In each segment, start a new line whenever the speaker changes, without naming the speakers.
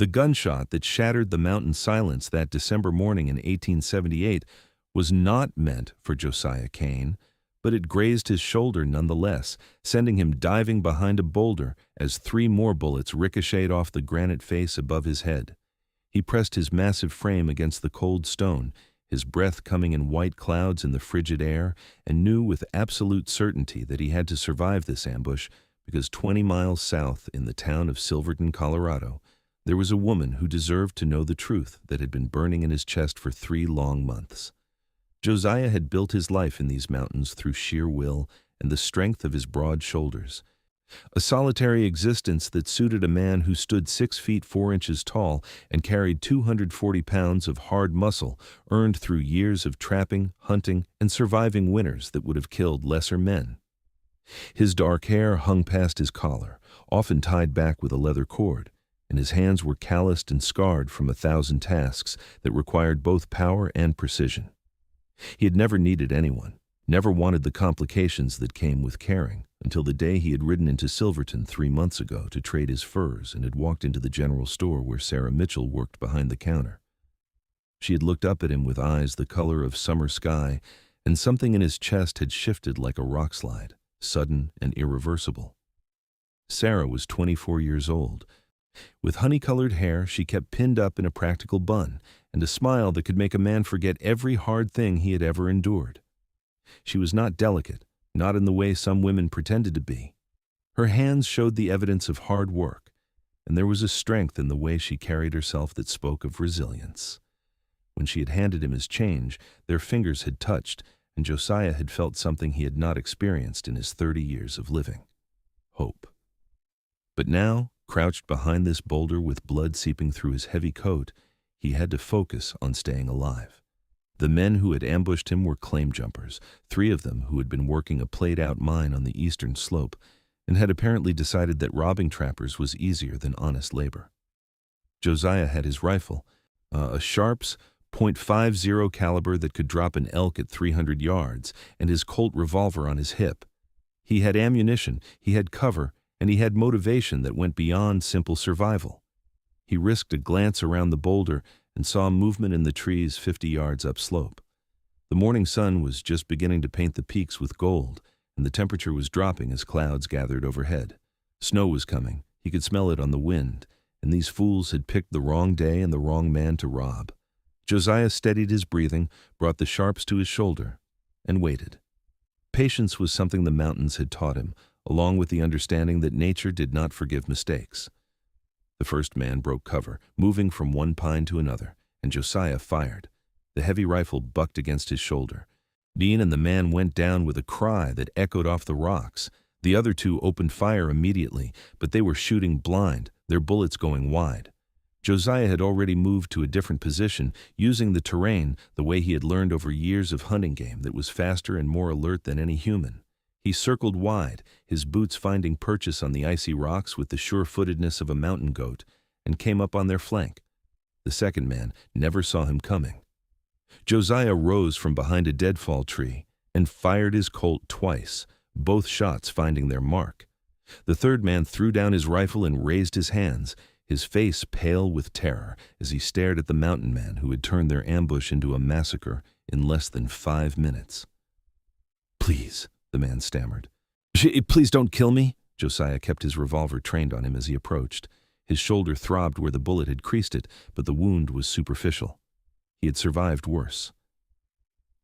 The gunshot that shattered the mountain silence that December morning in 1878 was not meant for Josiah Kane, but it grazed his shoulder nonetheless, sending him diving behind a boulder as 3 more bullets ricocheted off the granite face above his head. He pressed his massive frame against the cold stone, his breath coming in white clouds in the frigid air, and knew with absolute certainty that he had to survive this ambush because 20 miles south in the town of Silverton, Colorado, there was a woman who deserved to know the truth that had been burning in his chest for 3 long months. Josiah had built his life in these mountains through sheer will and the strength of his broad shoulders. A solitary existence that suited a man who stood 6 feet 4 inches tall and carried 240 pounds of hard muscle earned through years of trapping, hunting, and surviving winters that would have killed lesser men. His dark hair hung past his collar, often tied back with a leather cord, and his hands were calloused and scarred from 1,000 tasks that required both power and precision. He had never needed anyone, never wanted the complications that came with caring, until the day he had ridden into Silverton 3 months ago to trade his furs and had walked into the general store where Sarah Mitchell worked behind the counter. She had looked up at him with eyes the color of summer sky, and something in his chest had shifted like a rock slide, sudden and irreversible. Sarah was 24 years old. With honey-colored hair she kept pinned up in a practical bun, and a smile that could make a man forget every hard thing he had ever endured. She was not delicate, not in the way some women pretended to be. Her hands showed the evidence of hard work, and there was a strength in the way she carried herself that spoke of resilience. When she had handed him his change, their fingers had touched, and Josiah had felt something he had not experienced in his 30 years of living: hope. But now, crouched behind this boulder with blood seeping through his heavy coat, he had to focus on staying alive. The men who had ambushed him were claim jumpers, 3 of them who had been working a played-out mine on the eastern slope and had apparently decided that robbing trappers was easier than honest labor. Josiah had his rifle, a Sharps .50 caliber that could drop an elk at 300 yards, and his Colt revolver on his hip. He had ammunition, he had cover, and he had motivation that went beyond simple survival. He risked a glance around the boulder and saw movement in the trees 50 yards upslope. The morning sun was just beginning to paint the peaks with gold, and the temperature was dropping as clouds gathered overhead. Snow was coming, he could smell it on the wind, and these fools had picked the wrong day and the wrong man to rob. Josiah steadied his breathing, brought the Sharps to his shoulder, and waited. Patience was something the mountains had taught him, along with the understanding that nature did not forgive mistakes. The first man broke cover, moving from one pine to another, and Josiah fired. The heavy rifle bucked against his shoulder. Dean and the man went down with a cry that echoed off the rocks. The other 2 opened fire immediately, but they were shooting blind, their bullets going wide. Josiah had already moved to a different position, using the terrain the way he had learned over years of hunting game that was faster and more alert than any human. He circled wide, his boots finding purchase on the icy rocks with the sure-footedness of a mountain goat, and came up on their flank. The second man never saw him coming. Josiah rose from behind a deadfall tree and fired his Colt twice, both shots finding their mark. The third man threw down his rifle and raised his hands, his face pale with terror as he stared at the mountain man who had turned their ambush into a massacre in less than 5 minutes. "Please," the man stammered. "Please don't kill me." Josiah kept his revolver trained on him as he approached. His shoulder throbbed where the bullet had creased it, but the wound was superficial. He had survived worse.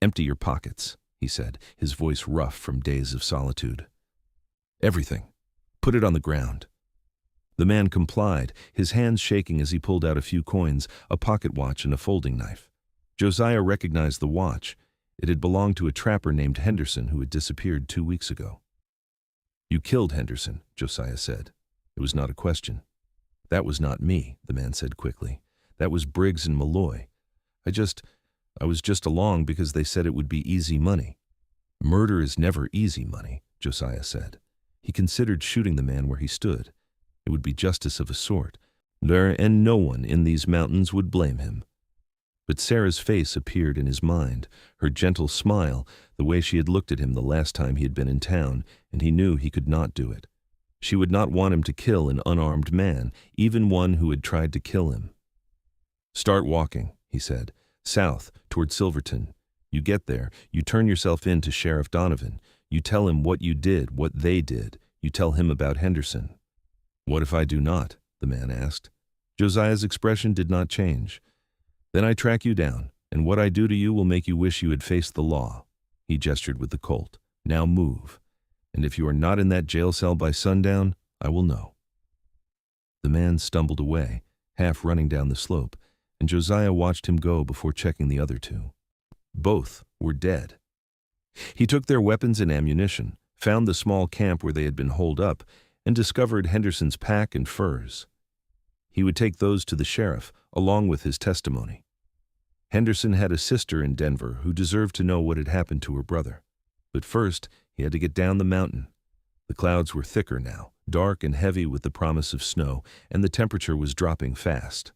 "Empty your pockets," he said, his voice rough from days of solitude. "Everything. Put it on the ground." The man complied, his hands shaking as he pulled out a few coins, a pocket watch, and a folding knife. Josiah recognized the watch. It had belonged to a trapper named Henderson who had disappeared 2 weeks ago. "You killed Henderson," Josiah said. It was not a question. "That was not me," the man said quickly. "That was Briggs and Malloy. I was just along because they said it would be easy money." "Murder is never easy money," Josiah said. He considered shooting the man where he stood. It would be justice of a sort, and no one in these mountains would blame him. But Sarah's face appeared in his mind, her gentle smile, the way she had looked at him the last time he had been in town, and he knew he could not do it. She would not want him to kill an unarmed man, even one who had tried to kill him. "Start walking," he said, "south, toward Silverton. You get there, you turn yourself in to Sheriff Donovan. You tell him what you did, what they did. You tell him about Henderson." "What if I do not?" the man asked. Josiah's expression did not change. "Then I track you down, and what I do to you will make you wish you had faced the law." He gestured with the Colt. "Now move. And if you are not in that jail cell by sundown, I will know." The man stumbled away, half running down the slope, and Josiah watched him go before checking the other two. Both were dead. He took their weapons and ammunition, found the small camp where they had been holed up, and discovered Henderson's pack and furs. He would take those to the sheriff, along with his testimony. Henderson had a sister in Denver who deserved to know what had happened to her brother. But first, he had to get down the mountain. The clouds were thicker now, dark and heavy with the promise of snow, and the temperature was dropping fast.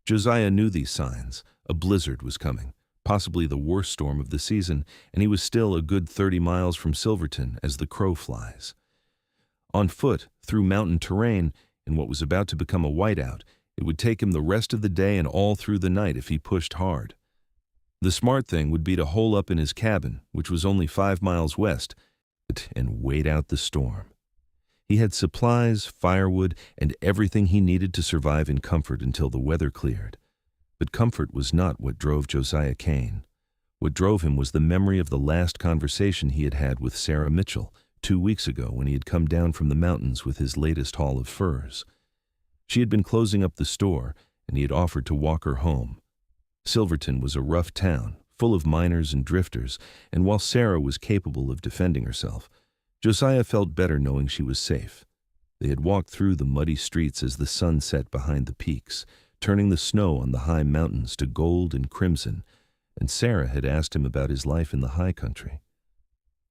Josiah knew these signs. A blizzard was coming, possibly the worst storm of the season, and he was still a good 30 miles from Silverton as the crow flies. On foot, through mountain terrain, in what was about to become a whiteout, it would take him the rest of the day and all through the night if he pushed hard. The smart thing would be to hole up in his cabin, which was only 5 miles west, and wait out the storm. He had supplies, firewood, and everything he needed to survive in comfort until the weather cleared. But comfort was not what drove Josiah Kane. What drove him was the memory of the last conversation he had had with Sarah Mitchell 2 weeks ago when he had come down from the mountains with his latest haul of furs. She had been closing up the store, and he had offered to walk her home. Silverton was a rough town, full of miners and drifters, and while Sarah was capable of defending herself, Josiah felt better knowing she was safe. They had walked through the muddy streets as the sun set behind the peaks, turning the snow on the high mountains to gold and crimson, and Sarah had asked him about his life in the high country.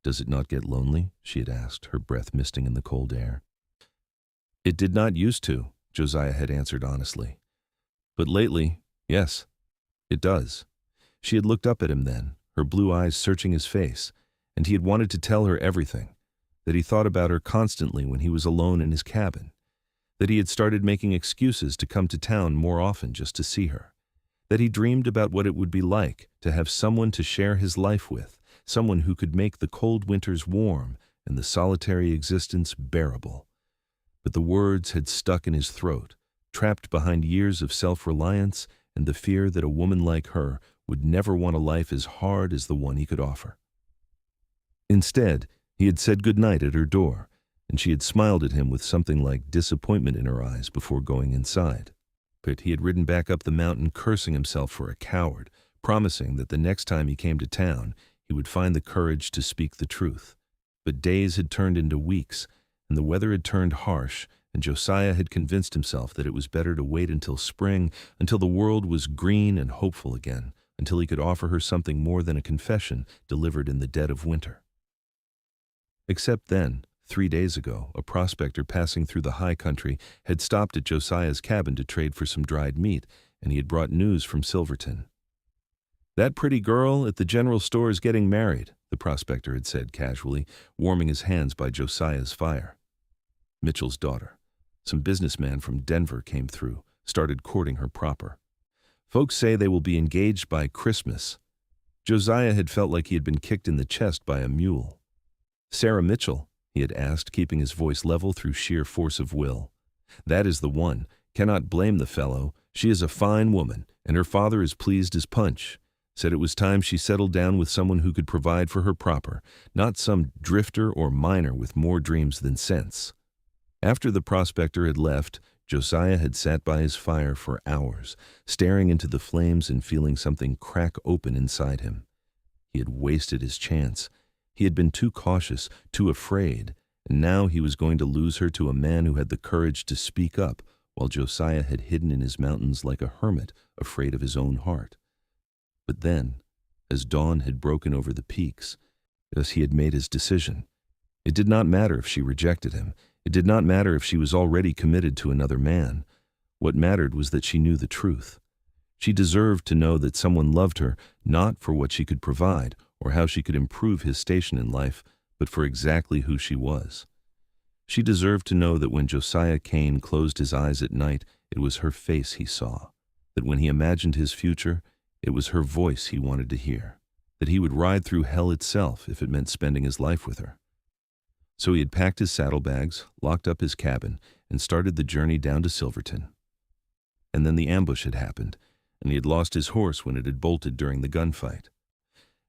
"Does it not get lonely?" she had asked, her breath misting in the cold air. "It did not used to," Josiah had answered honestly. "But lately, yes, it does." She had looked up at him then, her blue eyes searching his face, and he had wanted to tell her everything, that he thought about her constantly when he was alone in his cabin, that he had started making excuses to come to town more often just to see her, that he dreamed about what it would be like to have someone to share his life with, someone who could make the cold winters warm and the solitary existence bearable. But the words had stuck in his throat, trapped behind years of self-reliance and the fear that a woman like her would never want a life as hard as the one he could offer. Instead, he had said goodnight at her door, and she had smiled at him with something like disappointment in her eyes before going inside. But he had ridden back up the mountain cursing himself for a coward, promising that the next time he came to town, he would find the courage to speak the truth. But days had turned into weeks, and the weather had turned harsh, and Josiah had convinced himself that it was better to wait until spring, until the world was green and hopeful again, until he could offer her something more than a confession delivered in the dead of winter. Except then, 3 days ago, a prospector passing through the high country had stopped at Josiah's cabin to trade for some dried meat, and he had brought news from Silverton. "That pretty girl at the general store is getting married," the prospector had said casually, warming his hands by Josiah's fire. Mitchell's daughter. Some businessman from Denver came through, started courting her proper. "Folks say they will be engaged by Christmas." Josiah had felt like he had been kicked in the chest by a mule. "Sarah Mitchell?" he had asked, keeping his voice level through sheer force of will. "That is the one. Cannot blame the fellow. She is a fine woman, and her father is pleased as punch. Said it was time she settled down with someone who could provide for her proper, not some drifter or miner with more dreams than sense." After the prospector had left, Josiah had sat by his fire for hours, staring into the flames and feeling something crack open inside him. He had wasted his chance. He had been too cautious, too afraid, and now he was going to lose her to a man who had the courage to speak up, while Josiah had hidden in his mountains like a hermit, afraid of his own heart. But then, as dawn had broken over the peaks, as he had made his decision, it did not matter if she rejected him. It did not matter if she was already committed to another man. What mattered was that she knew the truth. She deserved to know that someone loved her, not for what she could provide or how she could improve his station in life, but for exactly who she was. She deserved to know that when Josiah Kane closed his eyes at night, it was her face he saw, that when he imagined his future, it was her voice he wanted to hear, that he would ride through hell itself if it meant spending his life with her. So he had packed his saddlebags, locked up his cabin, and started the journey down to Silverton. And then the ambush had happened, and he had lost his horse when it had bolted during the gunfight.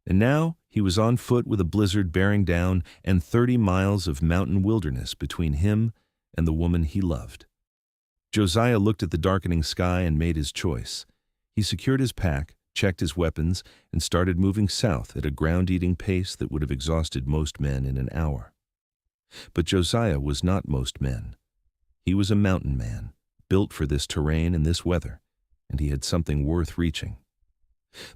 And now he was on foot with a blizzard bearing down and 30 miles of mountain wilderness between him and the woman he loved. Josiah looked at the darkening sky and made his choice. He secured his pack, checked his weapons, and started moving south at a ground-eating pace that would have exhausted most men in an hour. But Josiah was not most men. He was a mountain man, built for this terrain and this weather, and he had something worth reaching.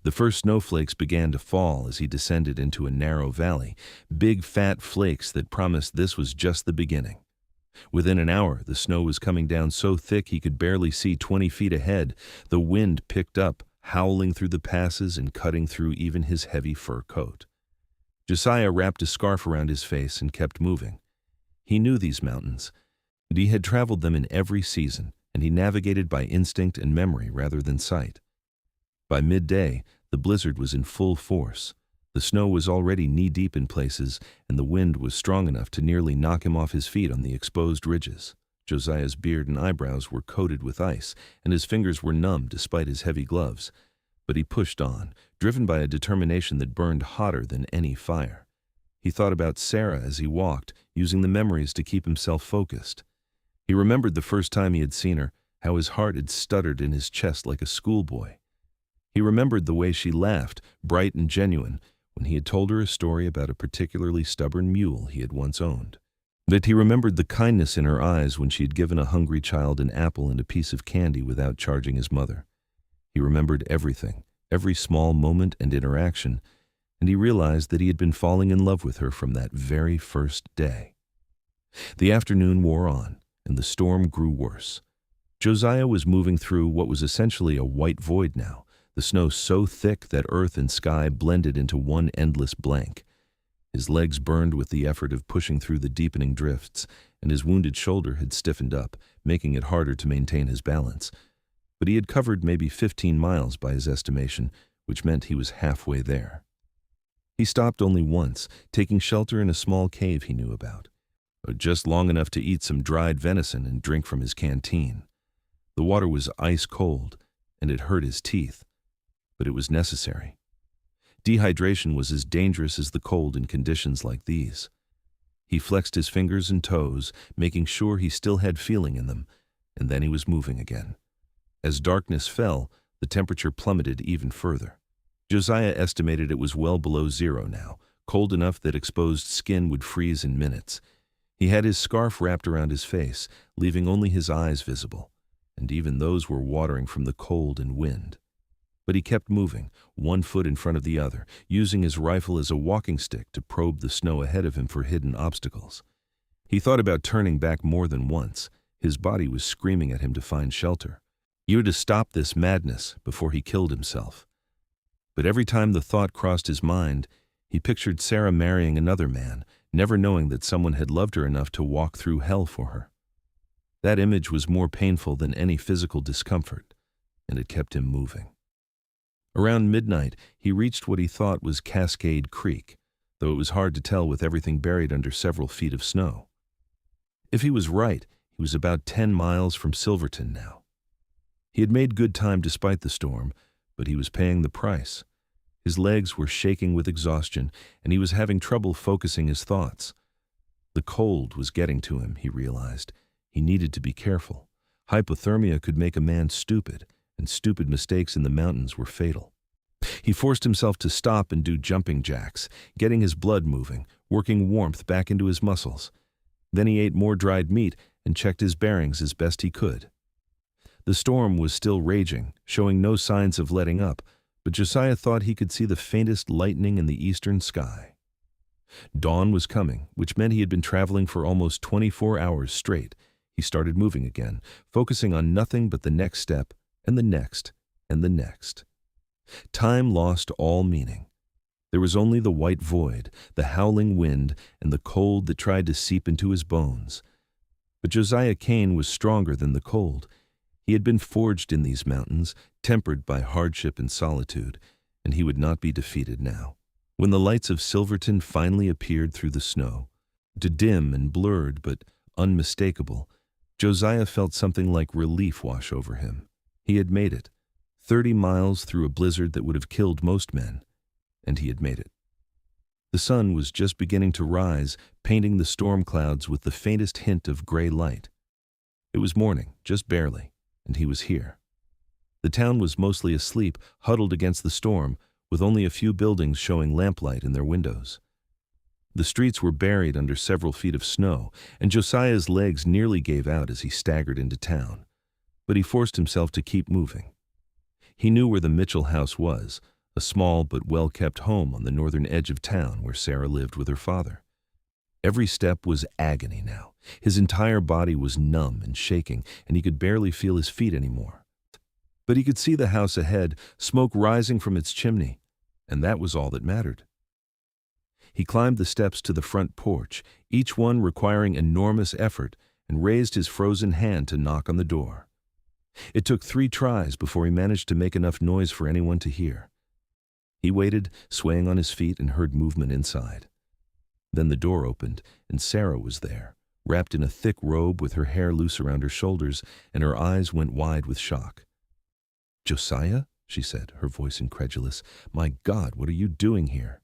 The first snowflakes began to fall as he descended into a narrow valley, big fat flakes that promised this was just the beginning. Within an hour, the snow was coming down so thick he could barely see 20 feet ahead. The wind picked up, howling through the passes and cutting through even his heavy fur coat. Josiah wrapped a scarf around his face and kept moving. He knew these mountains, and he had traveled them in every season, and he navigated by instinct and memory rather than sight. By midday, the blizzard was in full force. The snow was already knee-deep in places, and the wind was strong enough to nearly knock him off his feet on the exposed ridges. Josiah's beard and eyebrows were coated with ice, and his fingers were numb despite his heavy gloves. But he pushed on, driven by a determination that burned hotter than any fire. He thought about Sarah as he walked, using the memories to keep himself focused. He remembered the first time he had seen her, how his heart had stuttered in his chest like a schoolboy. He remembered the way she laughed, bright and genuine, when he had told her a story about a particularly stubborn mule he had once owned. That he remembered the kindness in her eyes when she had given a hungry child an apple and a piece of candy without charging his mother. He remembered everything, every small moment and interaction, and he realized that he had been falling in love with her from that very first day. The afternoon wore on, and the storm grew worse. Josiah was moving through what was essentially a white void now, the snow so thick that earth and sky blended into one endless blank. His legs burned with the effort of pushing through the deepening drifts, and his wounded shoulder had stiffened up, making it harder to maintain his balance. But he had covered maybe 15 miles by his estimation, which meant he was halfway there. He stopped only once, taking shelter in a small cave he knew about, just long enough to eat some dried venison and drink from his canteen. The water was ice cold, and it hurt his teeth, but it was necessary. Dehydration was as dangerous as the cold in conditions like these. He flexed his fingers and toes, making sure he still had feeling in them, and then he was moving again. As darkness fell, the temperature plummeted even further. Josiah estimated it was well below zero now, cold enough that exposed skin would freeze in minutes. He had his scarf wrapped around his face, leaving only his eyes visible, and even those were watering from the cold and wind. But he kept moving, one foot in front of the other, using his rifle as a walking stick to probe the snow ahead of him for hidden obstacles. He thought about turning back more than once. His body was screaming at him to find shelter. He had to stop this madness before he killed himself. But every time the thought crossed his mind, he pictured Sarah marrying another man, never knowing that someone had loved her enough to walk through hell for her. That image was more painful than any physical discomfort, and it kept him moving. Around midnight, he reached what he thought was Cascade Creek, though it was hard to tell with everything buried under several feet of snow. If he was right, he was about 10 miles from Silverton now. He had made good time despite the storm, but he was paying the price. His legs were shaking with exhaustion, and he was having trouble focusing his thoughts. The cold was getting to him, he realized. He needed to be careful. Hypothermia could make a man stupid, and stupid mistakes in the mountains were fatal. He forced himself to stop and do jumping jacks, getting his blood moving, working warmth back into his muscles. Then he ate more dried meat and checked his bearings as best he could. The storm was still raging, showing no signs of letting up, but Josiah thought he could see the faintest lightning in the eastern sky. Dawn was coming, which meant he had been traveling for almost 24 hours straight. He started moving again, focusing on nothing but the next step, and the next, and the next. Time lost all meaning. There was only the white void, the howling wind, and the cold that tried to seep into his bones. But Josiah Kane was stronger than the cold. He had been forged in these mountains, tempered by hardship and solitude, and he would not be defeated now. When the lights of Silverton finally appeared through the snow, dim and blurred but unmistakable, Josiah felt something like relief wash over him. He had made it, 30 miles through a blizzard that would have killed most men, and he had made it. The sun was just beginning to rise, painting the storm clouds with the faintest hint of gray light. It was morning, just barely, and he was here. The town was mostly asleep, huddled against the storm, with only a few buildings showing lamplight in their windows. The streets were buried under several feet of snow, and Josiah's legs nearly gave out as he staggered into town. But he forced himself to keep moving. He knew where the Mitchell house was, a small but well-kept home on the northern edge of town where Sarah lived with her father. Every step was agony now. His entire body was numb and shaking, and he could barely feel his feet anymore. But he could see the house ahead, smoke rising from its chimney, and that was all that mattered. He climbed the steps to the front porch, each one requiring enormous effort, and raised his frozen hand to knock on the door. It took 3 tries before he managed to make enough noise for anyone to hear. He waited, swaying on his feet, and heard movement inside. Then the door opened, and Sarah was there, wrapped in a thick robe with her hair loose around her shoulders, and her eyes went wide with shock. "Josiah?" she said, her voice incredulous. "My God, what are you doing here?"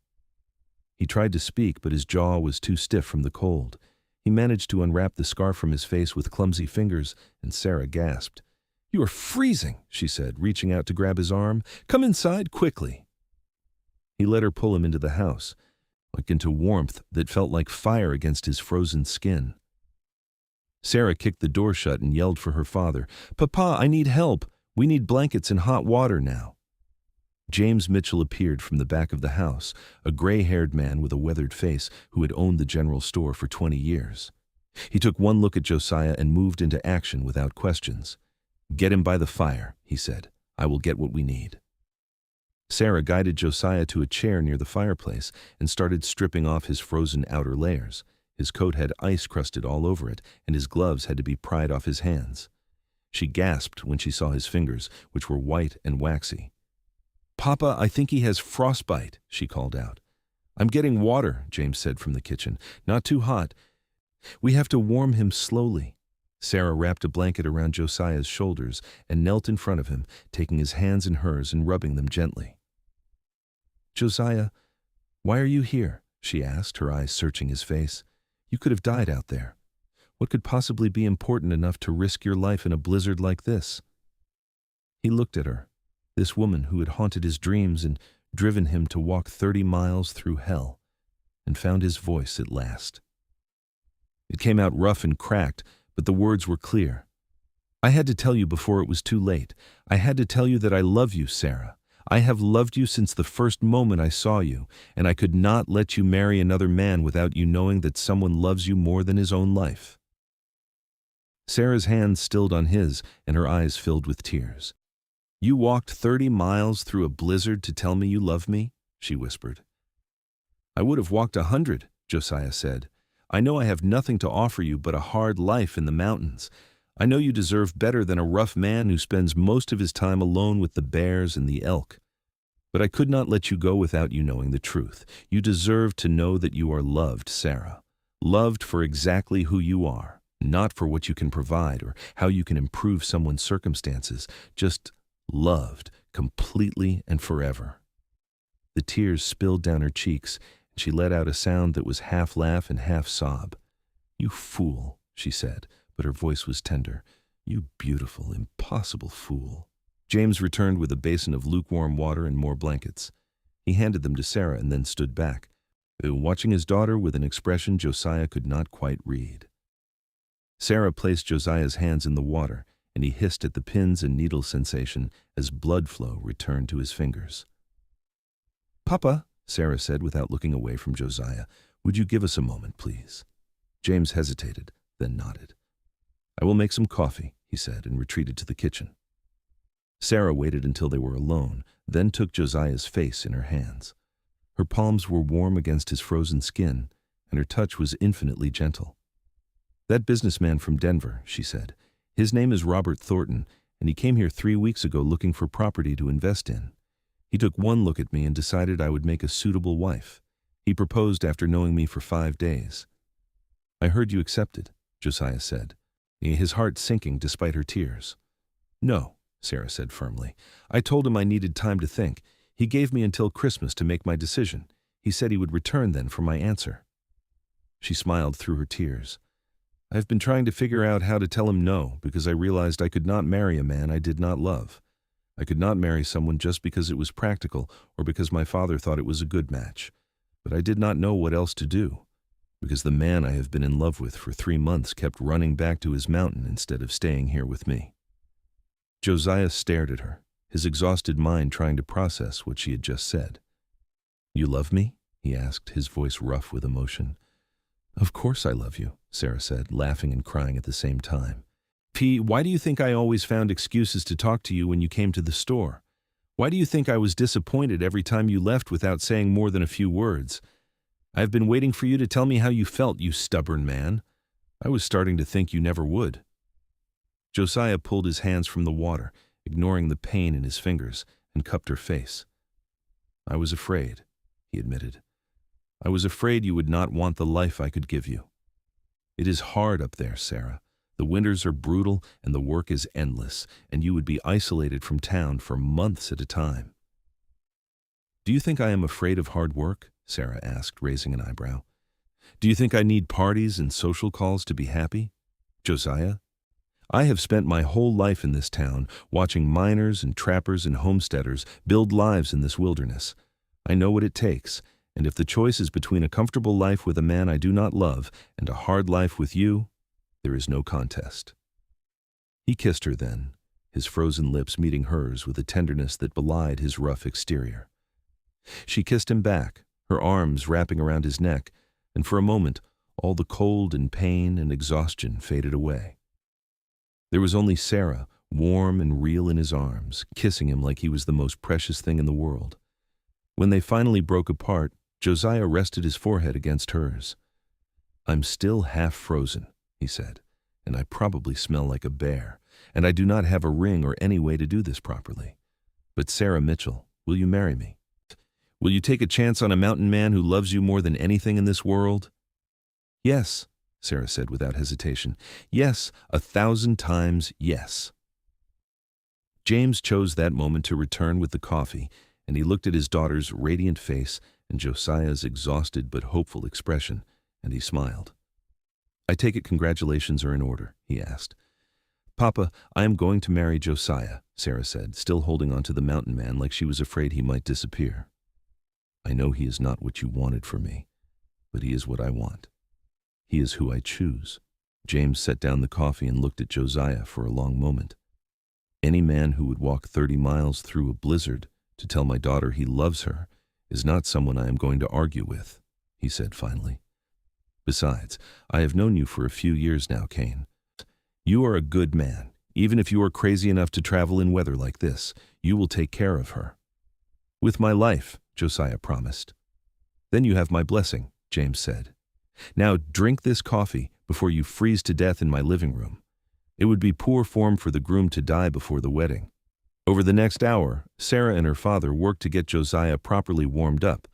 He tried to speak, but his jaw was too stiff from the cold. He managed to unwrap the scarf from his face with clumsy fingers, and Sarah gasped. "You are freezing," she said, reaching out to grab his arm. "Come inside, quickly." He let her pull him into the house, like into warmth that felt like fire against his frozen skin. Sarah kicked the door shut and yelled for her father. "Papa, I need help. We need blankets and hot water now." James Mitchell appeared from the back of the house, a gray-haired man with a weathered face who had owned the general store for 20 years. He took one look at Josiah and moved into action without questions. "Get him by the fire," he said. "I will get what we need." Sarah guided Josiah to a chair near the fireplace and started stripping off his frozen outer layers. His coat had ice crusted all over it, and his gloves had to be pried off his hands. She gasped when she saw his fingers, which were white and waxy. "Papa, I think he has frostbite," she called out. "I'm getting water," James said from the kitchen. "Not too hot. We have to warm him slowly." Sarah wrapped a blanket around Josiah's shoulders and knelt in front of him, taking his hands in hers and rubbing them gently. "Josiah, why are you here?" she asked, her eyes searching his face. "You could have died out there. What could possibly be important enough to risk your life in a blizzard like this?" He looked at her, this woman who had haunted his dreams and driven him to walk 30 miles through hell, and found his voice at last. It came out rough and cracked, but the words were clear. "I had to tell you before it was too late. I had to tell you that I love you, Sarah. I have loved you since the first moment I saw you, and I could not let you marry another man without you knowing that someone loves you more than his own life." Sarah's hand stilled on his, and her eyes filled with tears. "You walked 30 miles through a blizzard to tell me you love me?" she whispered. "I would have walked 100, Josiah said. "I know I have nothing to offer you but a hard life in the mountains. I know you deserve better than a rough man who spends most of his time alone with the bears and the elk. But I could not let you go without you knowing the truth. You deserve to know that you are loved, Sarah. Loved for exactly who you are, not for what you can provide or how you can improve someone's circumstances. Just loved, completely and forever." The tears spilled down her cheeks, and she let out a sound that was half laugh and half sob. "You fool," she said, but her voice was tender. "You beautiful, impossible fool." James returned with a basin of lukewarm water and more blankets. He handed them to Sarah and then stood back, watching his daughter with an expression Josiah could not quite read. Sarah placed Josiah's hands in the water, and he hissed at the pins and needle sensation as blood flow returned to his fingers. "Papa," Sarah said without looking away from Josiah, "would you give us a moment, please?" James hesitated, then nodded. "I will make some coffee," he said, and retreated to the kitchen. Sarah waited until they were alone, then took Josiah's face in her hands. Her palms were warm against his frozen skin, and her touch was infinitely gentle. "That businessman from Denver," she said. "His name is Robert Thornton, and he came here 3 weeks ago looking for property to invest in. He took one look at me and decided I would make a suitable wife. He proposed after knowing me for 5 days." "I heard you accepted," Josiah said, his heart sinking despite her tears. "No," Sarah said firmly. "I told him I needed time to think. He gave me until Christmas to make my decision. He said he would return then for my answer." She smiled through her tears. "I've been trying to figure out how to tell him no, because I realized I could not marry a man I did not love. I could not marry someone just because it was practical or because my father thought it was a good match. But I did not know what else to do, because the man I have been in love with for 3 months kept running back to his mountain instead of staying here with me." Josiah stared at her, his exhausted mind trying to process what she had just said. "You love me?" he asked, his voice rough with emotion. "Of course I love you," Sarah said, laughing and crying at the same time. "P, why do you think I always found excuses to talk to you when you came to the store? Why do you think I was disappointed every time you left without saying more than a few words? I have been waiting for you to tell me how you felt, you stubborn man. I was starting to think you never would." Josiah pulled his hands from the water, ignoring the pain in his fingers, and cupped her face. "I was afraid," he admitted. "I was afraid you would not want the life I could give you. It is hard up there, Sarah. The winters are brutal and the work is endless, and you would be isolated from town for months at a time." "Do you think I am afraid of hard work?" Sarah asked, raising an eyebrow. "Do you think I need parties and social calls to be happy? Josiah, I have spent my whole life in this town, watching miners and trappers and homesteaders build lives in this wilderness. I know what it takes, and if the choice is between a comfortable life with a man I do not love and a hard life with you, there is no contest." He kissed her then, his frozen lips meeting hers with a tenderness that belied his rough exterior. She kissed him back, her arms wrapping around his neck, and for a moment all the cold and pain and exhaustion faded away. There was only Sarah, warm and real in his arms, kissing him like he was the most precious thing in the world. When they finally broke apart, Josiah rested his forehead against hers. "I'm still half frozen," he said, "and I probably smell like a bear, and I do not have a ring or any way to do this properly. But Sarah Mitchell, will you marry me? Will you take a chance on a mountain man who loves you more than anything in this world?" "Yes," Sarah said without hesitation. "Yes, 1,000 times yes." James chose that moment to return with the coffee, and he looked at his daughter's radiant face and Josiah's exhausted but hopeful expression, and he smiled. "I take it congratulations are in order?" he asked. "Papa, I am going to marry Josiah," Sarah said, still holding on to the mountain man like she was afraid he might disappear. "I know he is not what you wanted for me, but he is what I want. He is who I choose." James set down the coffee and looked at Josiah for a long moment. "Any man who would walk 30 miles through a blizzard to tell my daughter he loves her is not someone I am going to argue with," he said finally. "Besides, I have known you for a few years now, Kane. You are a good man. Even if you are crazy enough to travel in weather like this, you will take care of her." "With my life," Josiah promised. "Then you have my blessing," James said. "Now drink this coffee before you freeze to death in my living room. It would be poor form for the groom to die before the wedding." Over the next hour, Sarah and her father worked to get Josiah properly warmed up.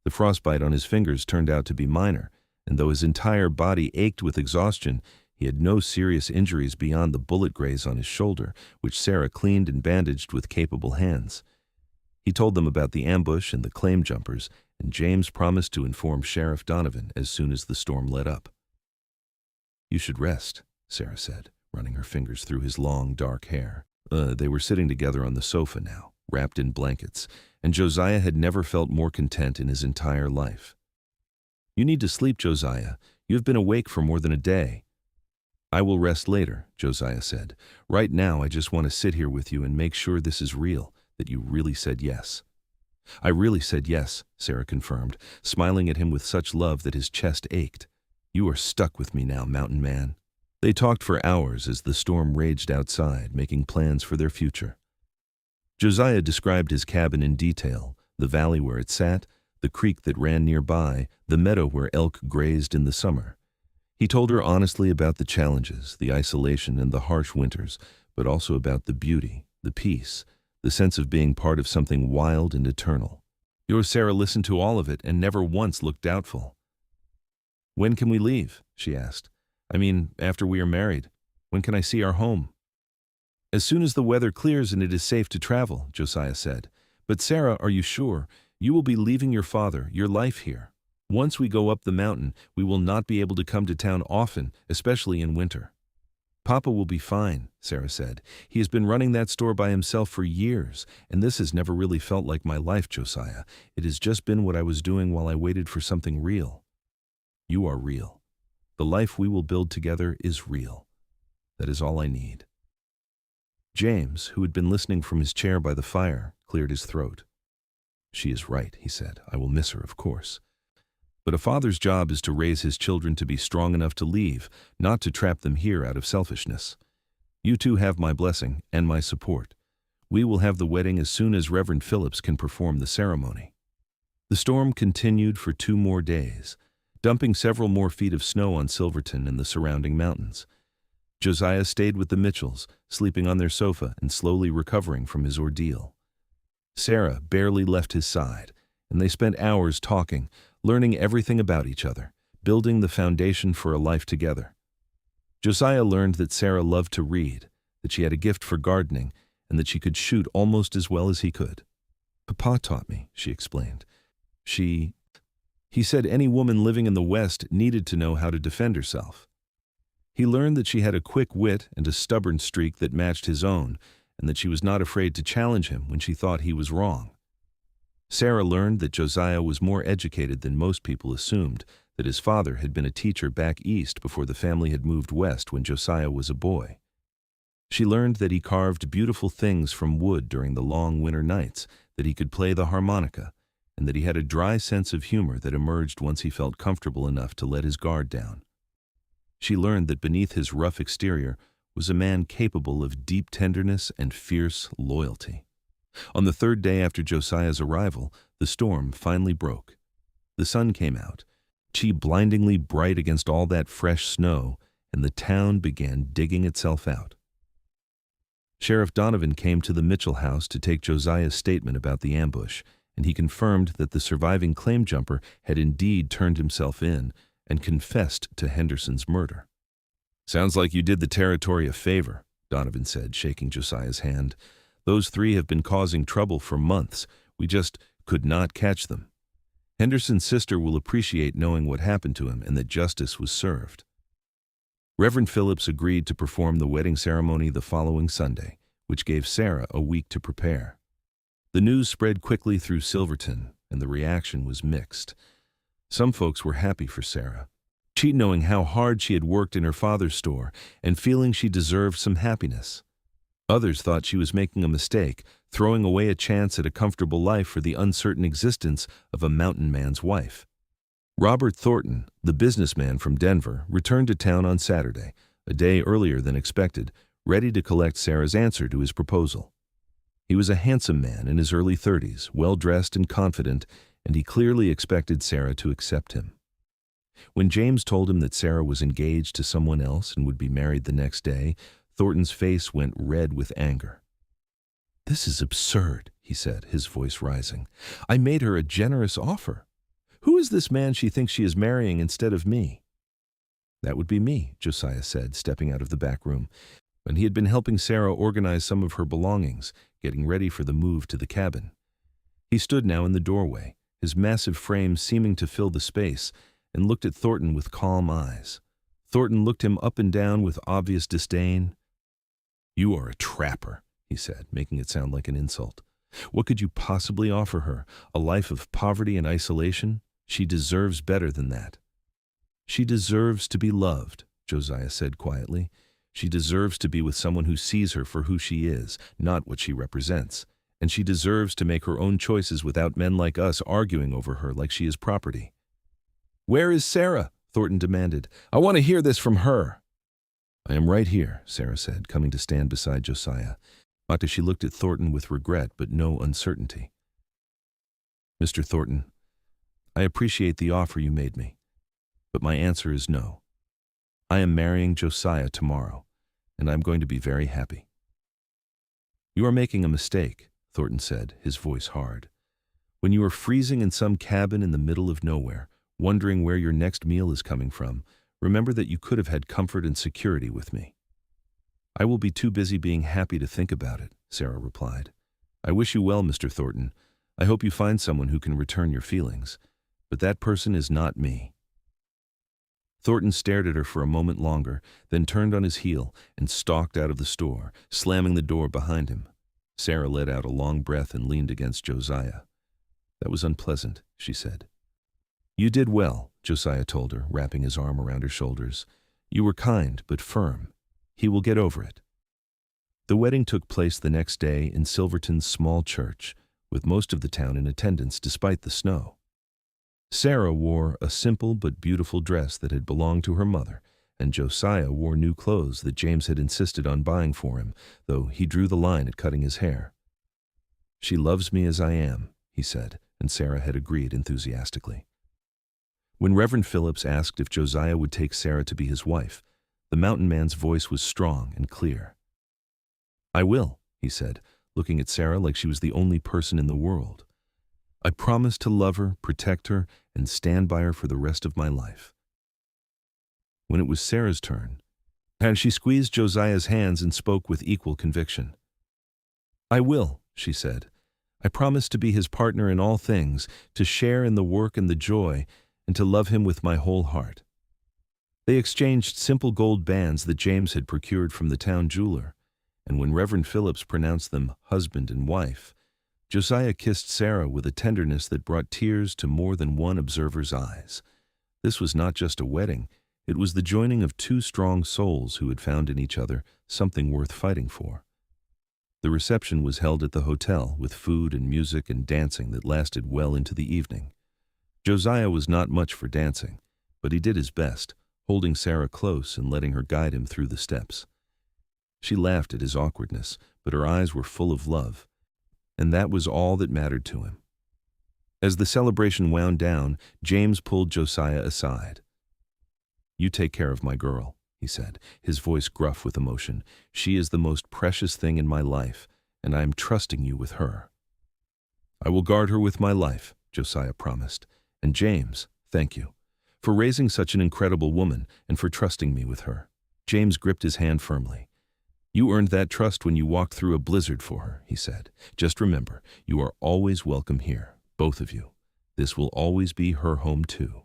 The frostbite on his fingers turned out to be minor, and though his entire body ached with exhaustion, he had no serious injuries beyond the bullet graze on his shoulder, which Sarah cleaned and bandaged with capable hands. He told them about the ambush and the claim jumpers, and James promised to inform Sheriff Donovan as soon as the storm let up. "You should rest," Sarah said, running her fingers through his long, dark hair. They were sitting together on the sofa now, wrapped in blankets, and Josiah had never felt more content in his entire life. "You need to sleep, Josiah. You have been awake for more than a day." "I will rest later," Josiah said. "Right now I just want to sit here with you and make sure this is real, that you really said yes." "I really said yes," Sarah confirmed, smiling at him with such love that his chest ached. "You are stuck with me now, mountain man." They talked for hours as the storm raged outside, making plans for their future. Josiah described his cabin in detail, the valley where it sat, the creek that ran nearby, the meadow where elk grazed in the summer. He told her honestly about the challenges, the isolation, and the harsh winters, but also about the beauty, the peace, the sense of being part of something wild and eternal. Your Sarah listened to all of it and never once looked doubtful. "When can we leave?" she asked. "I mean, after we are married. When can I see our home?" "As soon as the weather clears and it is safe to travel," Josiah said. "But Sarah, are you sure? You will be leaving your father, your life here. Once we go up the mountain, we will not be able to come to town often, especially in winter." "Papa will be fine," Sarah said. "He has been running that store by himself for years, and this has never really felt like my life, Josiah. It has just been what I was doing while I waited for something real." "You are real. The life we will build together is real. That is all I need." James, who had been listening from his chair by the fire, cleared his throat. "She is right," he said. "I will miss her, of course. But a father's job is to raise his children to be strong enough to leave, not to trap them here out of selfishness. You two have my blessing and my support. We will have the wedding as soon as Reverend Phillips can perform the ceremony." The storm continued for 2 more days, dumping several more feet of snow on Silverton and the surrounding mountains. Josiah stayed with the Mitchells, sleeping on their sofa and slowly recovering from his ordeal. Sarah barely left his side, and they spent hours talking, learning everything about each other, building the foundation for a life together. Josiah learned that Sarah loved to read, that she had a gift for gardening, and that she could shoot almost as well as he could. "Papa taught me," she explained. He said any woman living in the West needed to know how to defend herself. He learned that she had a quick wit and a stubborn streak that matched his own, and that she was not afraid to challenge him when she thought he was wrong. Sarah learned that Josiah was more educated than most people assumed, that his father had been a teacher back east before the family had moved west when Josiah was a boy. She learned that he carved beautiful things from wood during the long winter nights, that he could play the harmonica, and that he had a dry sense of humor that emerged once he felt comfortable enough to let his guard down. She learned that beneath his rough exterior was a man capable of deep tenderness and fierce loyalty. On the 3rd day after Josiah's arrival, the storm finally broke. The sun came out, blindingly bright against all that fresh snow, and the town began digging itself out. Sheriff Donovan came to the Mitchell house to take Josiah's statement about the ambush, and he confirmed that the surviving claim jumper had indeed turned himself in and confessed to Henderson's murder. "Sounds like you did the territory a favor," Donovan said, shaking Josiah's hand. "Those 3 have been causing trouble for months. We just could not catch them. Henderson's sister will appreciate knowing what happened to him and that justice was served." Reverend Phillips agreed to perform the wedding ceremony the following Sunday, which gave Sarah a week to prepare. The news spread quickly through Silverton, and the reaction was mixed. Some folks were happy for Sarah, knowing how hard she had worked in her father's store and feeling she deserved some happiness. Others thought she was making a mistake, throwing away a chance at a comfortable life for the uncertain existence of a mountain man's wife. Robert Thornton, the businessman from Denver, returned to town on Saturday, a day earlier than expected, ready to collect Sarah's answer to his proposal. He was a handsome man in his early 30s, well-dressed and confident, and he clearly expected Sarah to accept him. When James told him that Sarah was engaged to someone else and would be married the next day, Thornton's face went red with anger. "This is absurd," he said, his voice rising. "I made her a generous offer. Who is this man she thinks she is marrying instead of me?" "That would be me," Josiah said, stepping out of the back room. And he had been helping Sarah organize some of her belongings, getting ready for the move to the cabin. He stood now in the doorway, his massive frame seeming to fill the space, and looked at Thornton with calm eyes. Thornton looked him up and down with obvious disdain. "You are a trapper," he said, making it sound like an insult. "What could you possibly offer her? A life of poverty and isolation? She deserves better than that." "She deserves to be loved," Josiah said quietly. "She deserves to be with someone who sees her for who she is, not what she represents. And she deserves to make her own choices without men like us arguing over her like she is property." "Where is Sarah?" Thornton demanded. "I want to hear this from her." "I am right here," Sarah said, coming to stand beside Josiah. She looked at Thornton with regret but no uncertainty. "Mr. Thornton, I appreciate the offer you made me, but my answer is no. I am marrying Josiah tomorrow, and I'm going to be very happy." "You are making a mistake," Thornton said, his voice hard. "When you are freezing in some cabin in the middle of nowhere, wondering where your next meal is coming from, remember that you could have had comfort and security with me." "I will be too busy being happy to think about it," Sarah replied. "I wish you well, Mr. Thornton. I hope you find someone who can return your feelings. But that person is not me." Thornton stared at her for a moment longer, then turned on his heel and stalked out of the store, slamming the door behind him. Sarah let out a long breath and leaned against Josiah. "That was unpleasant," she said. "You did well," Josiah told her, wrapping his arm around her shoulders. "You were kind but firm. He will get over it." The wedding took place the next day in Silverton's small church, with most of the town in attendance despite the snow. Sarah wore a simple but beautiful dress that had belonged to her mother, and Josiah wore new clothes that James had insisted on buying for him, though he drew the line at cutting his hair. "She loves me as I am," he said, and Sarah had agreed enthusiastically. When Reverend Phillips asked if Josiah would take Sarah to be his wife, the mountain man's voice was strong and clear. "I will," he said, looking at Sarah like she was the only person in the world. "I promise to love her, protect her, and stand by her for the rest of my life." When it was Sarah's turn, she squeezed Josiah's hands and spoke with equal conviction. "I will," she said. "I promise to be his partner in all things, to share in the work and the joy, and to love him with my whole heart." They exchanged simple gold bands that James had procured from the town jeweler, and when Reverend Phillips pronounced them husband and wife, Josiah kissed Sarah with a tenderness that brought tears to more than one observer's eyes. This was not just a wedding, it was the joining of two strong souls who had found in each other something worth fighting for. The reception was held at the hotel, with food and music and dancing that lasted well into the evening. Josiah was not much for dancing, but he did his best, holding Sarah close and letting her guide him through the steps. She laughed at his awkwardness, but her eyes were full of love, and that was all that mattered to him. As the celebration wound down, James pulled Josiah aside. "You take care of my girl," he said, his voice gruff with emotion. "She is the most precious thing in my life, and I am trusting you with her." "I will guard her with my life," Josiah promised. "And James, thank you, for raising such an incredible woman and for trusting me with her." James gripped his hand firmly. "You earned that trust when you walked through a blizzard for her," he said. "Just remember, you are always welcome here, both of you. This will always be her home too."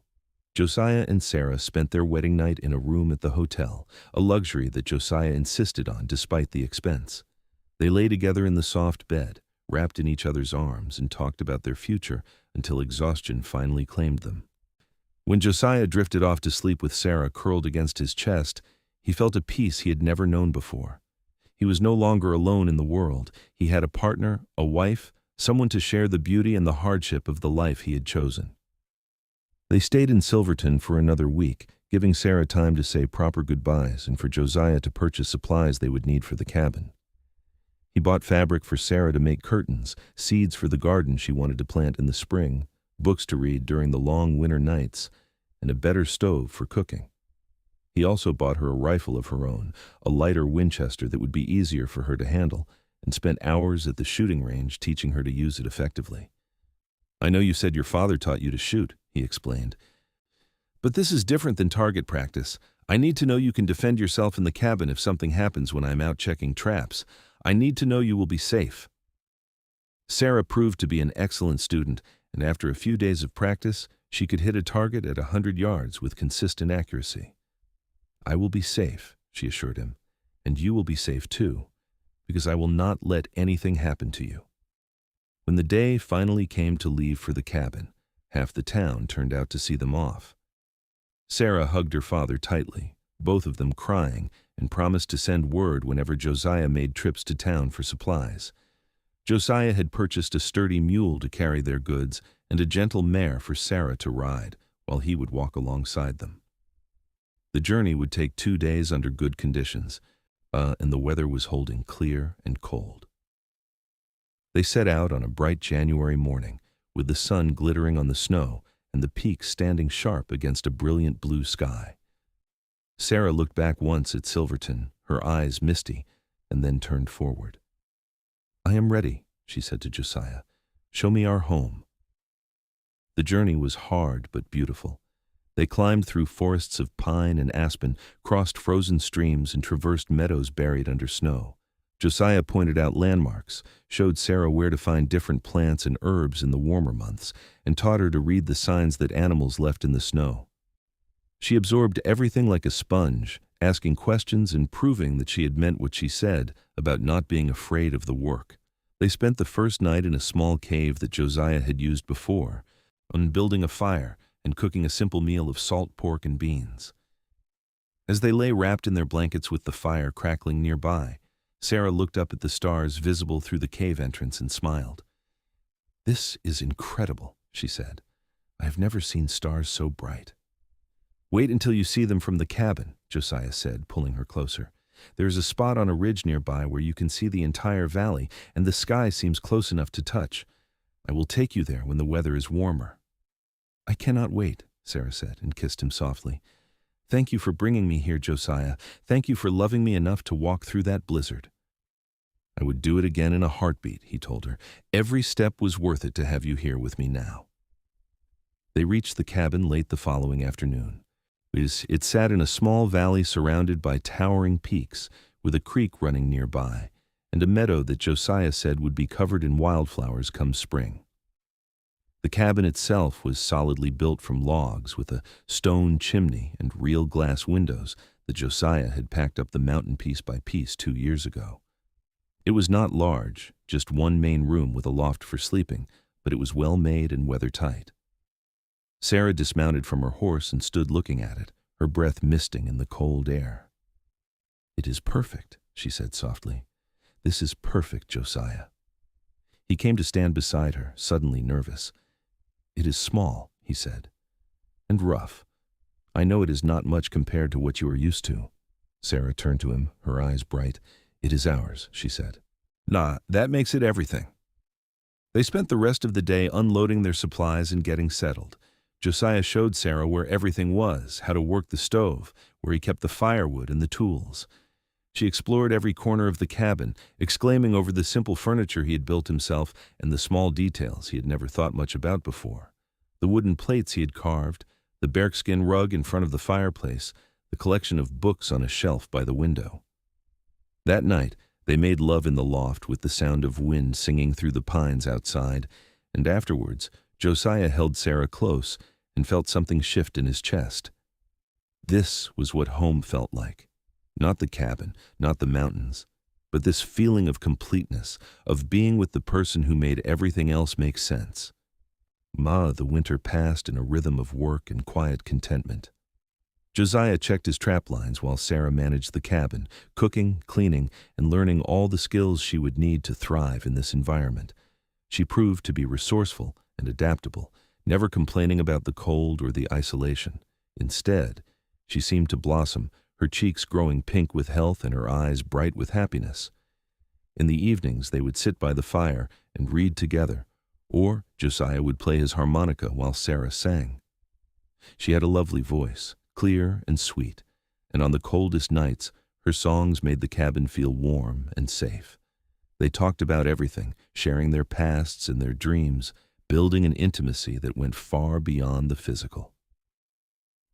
Josiah and Sarah spent their wedding night in a room at the hotel, a luxury that Josiah insisted on despite the expense. They lay together in the soft bed, wrapped in each other's arms, and talked about their future until exhaustion finally claimed them. When Josiah drifted off to sleep with Sarah curled against his chest, he felt a peace he had never known before. He was no longer alone in the world. He had a partner, a wife, someone to share the beauty and the hardship of the life he had chosen. They stayed in Silverton for another week, giving Sarah time to say proper goodbyes and for Josiah to purchase supplies they would need for the cabin. He bought fabric for Sarah to make curtains, seeds for the garden she wanted to plant in the spring, books to read during the long winter nights, and a better stove for cooking. He also bought her a rifle of her own, a lighter Winchester that would be easier for her to handle, and spent hours at the shooting range teaching her to use it effectively. "I know you said your father taught you to shoot," he explained. "But this is different than target practice. I need to know you can defend yourself in the cabin if something happens when I'm out checking traps. I need to know you will be safe." Sarah proved to be an excellent student, and after a few days of practice, she could hit a target at 100 yards with consistent accuracy. "I will be safe," she assured him, "and you will be safe too, because I will not let anything happen to you." When the day finally came to leave for the cabin, half the town turned out to see them off. Sarah hugged her father tightly, both of them crying, and promised to send word whenever Josiah made trips to town for supplies. Josiah had purchased a sturdy mule to carry their goods and a gentle mare for Sarah to ride, while he would walk alongside them. The journey would take 2 days under good conditions, and the weather was holding clear and cold. They set out on a bright January morning, with the sun glittering on the snow and the peaks standing sharp against a brilliant blue sky. Sarah looked back once at Silverton, her eyes misty, and then turned forward. "I am ready," she said to Josiah. "Show me our home." The journey was hard but beautiful. They climbed through forests of pine and aspen, crossed frozen streams, and traversed meadows buried under snow. Josiah pointed out landmarks, showed Sarah where to find different plants and herbs in the warmer months, and taught her to read the signs that animals left in the snow. She absorbed everything like a sponge, asking questions and proving that she had meant what she said about not being afraid of the work. They spent the first night in a small cave that Josiah had used before, on building a fire and cooking a simple meal of salt pork and beans. As they lay wrapped in their blankets with the fire crackling nearby, Sarah looked up at the stars visible through the cave entrance and smiled. "This is incredible," she said. "I have never seen stars so bright." "Wait until you see them from the cabin," Josiah said, pulling her closer. "There is a spot on a ridge nearby where you can see the entire valley, and the sky seems close enough to touch. I will take you there when the weather is warmer." "I cannot wait," Sarah said, and kissed him softly. "Thank you for bringing me here, Josiah. Thank you for loving me enough to walk through that blizzard." "I would do it again in a heartbeat," he told her. "Every step was worth it to have you here with me now." They reached the cabin late the following afternoon. It sat in a small valley surrounded by towering peaks, with a creek running nearby, and a meadow that Josiah said would be covered in wildflowers come spring. The cabin itself was solidly built from logs, with a stone chimney and real glass windows that Josiah had packed up the mountain piece by piece 2 years ago. It was not large, just one main room with a loft for sleeping, but it was well made and weather-tight. Sarah dismounted from her horse and stood looking at it, her breath misting in the cold air. "It is perfect," she said softly. "This is perfect, Josiah." He came to stand beside her, suddenly nervous. "It is small," he said, "and rough. I know it is not much compared to what you are used to." Sarah turned to him, her eyes bright. "It is ours," she said. "Nah, that makes it everything." They spent the rest of the day unloading their supplies and getting settled. Josiah showed Sarah where everything was, how to work the stove, where he kept the firewood and the tools. She explored every corner of the cabin, exclaiming over the simple furniture he had built himself and the small details he had never thought much about before. The wooden plates he had carved, the bearskin rug in front of the fireplace, the collection of books on a shelf by the window. That night, they made love in the loft with the sound of wind singing through the pines outside, and afterwards, Josiah held Sarah close and felt something shift in his chest. This was what home felt like. Not the cabin, not the mountains, but this feeling of completeness, of being with the person who made everything else make sense. The winter passed in a rhythm of work and quiet contentment. Josiah checked his trap lines while Sarah managed the cabin, cooking, cleaning, and learning all the skills she would need to thrive in this environment. She proved to be resourceful and adaptable, never complaining about the cold or the isolation. Instead, she seemed to blossom, her cheeks growing pink with health and her eyes bright with happiness. In the evenings, they would sit by the fire and read together, or Josiah would play his harmonica while Sarah sang. She had a lovely voice, clear and sweet, and on the coldest nights, her songs made the cabin feel warm and safe. They talked about everything, sharing their pasts and their dreams, building an intimacy that went far beyond the physical.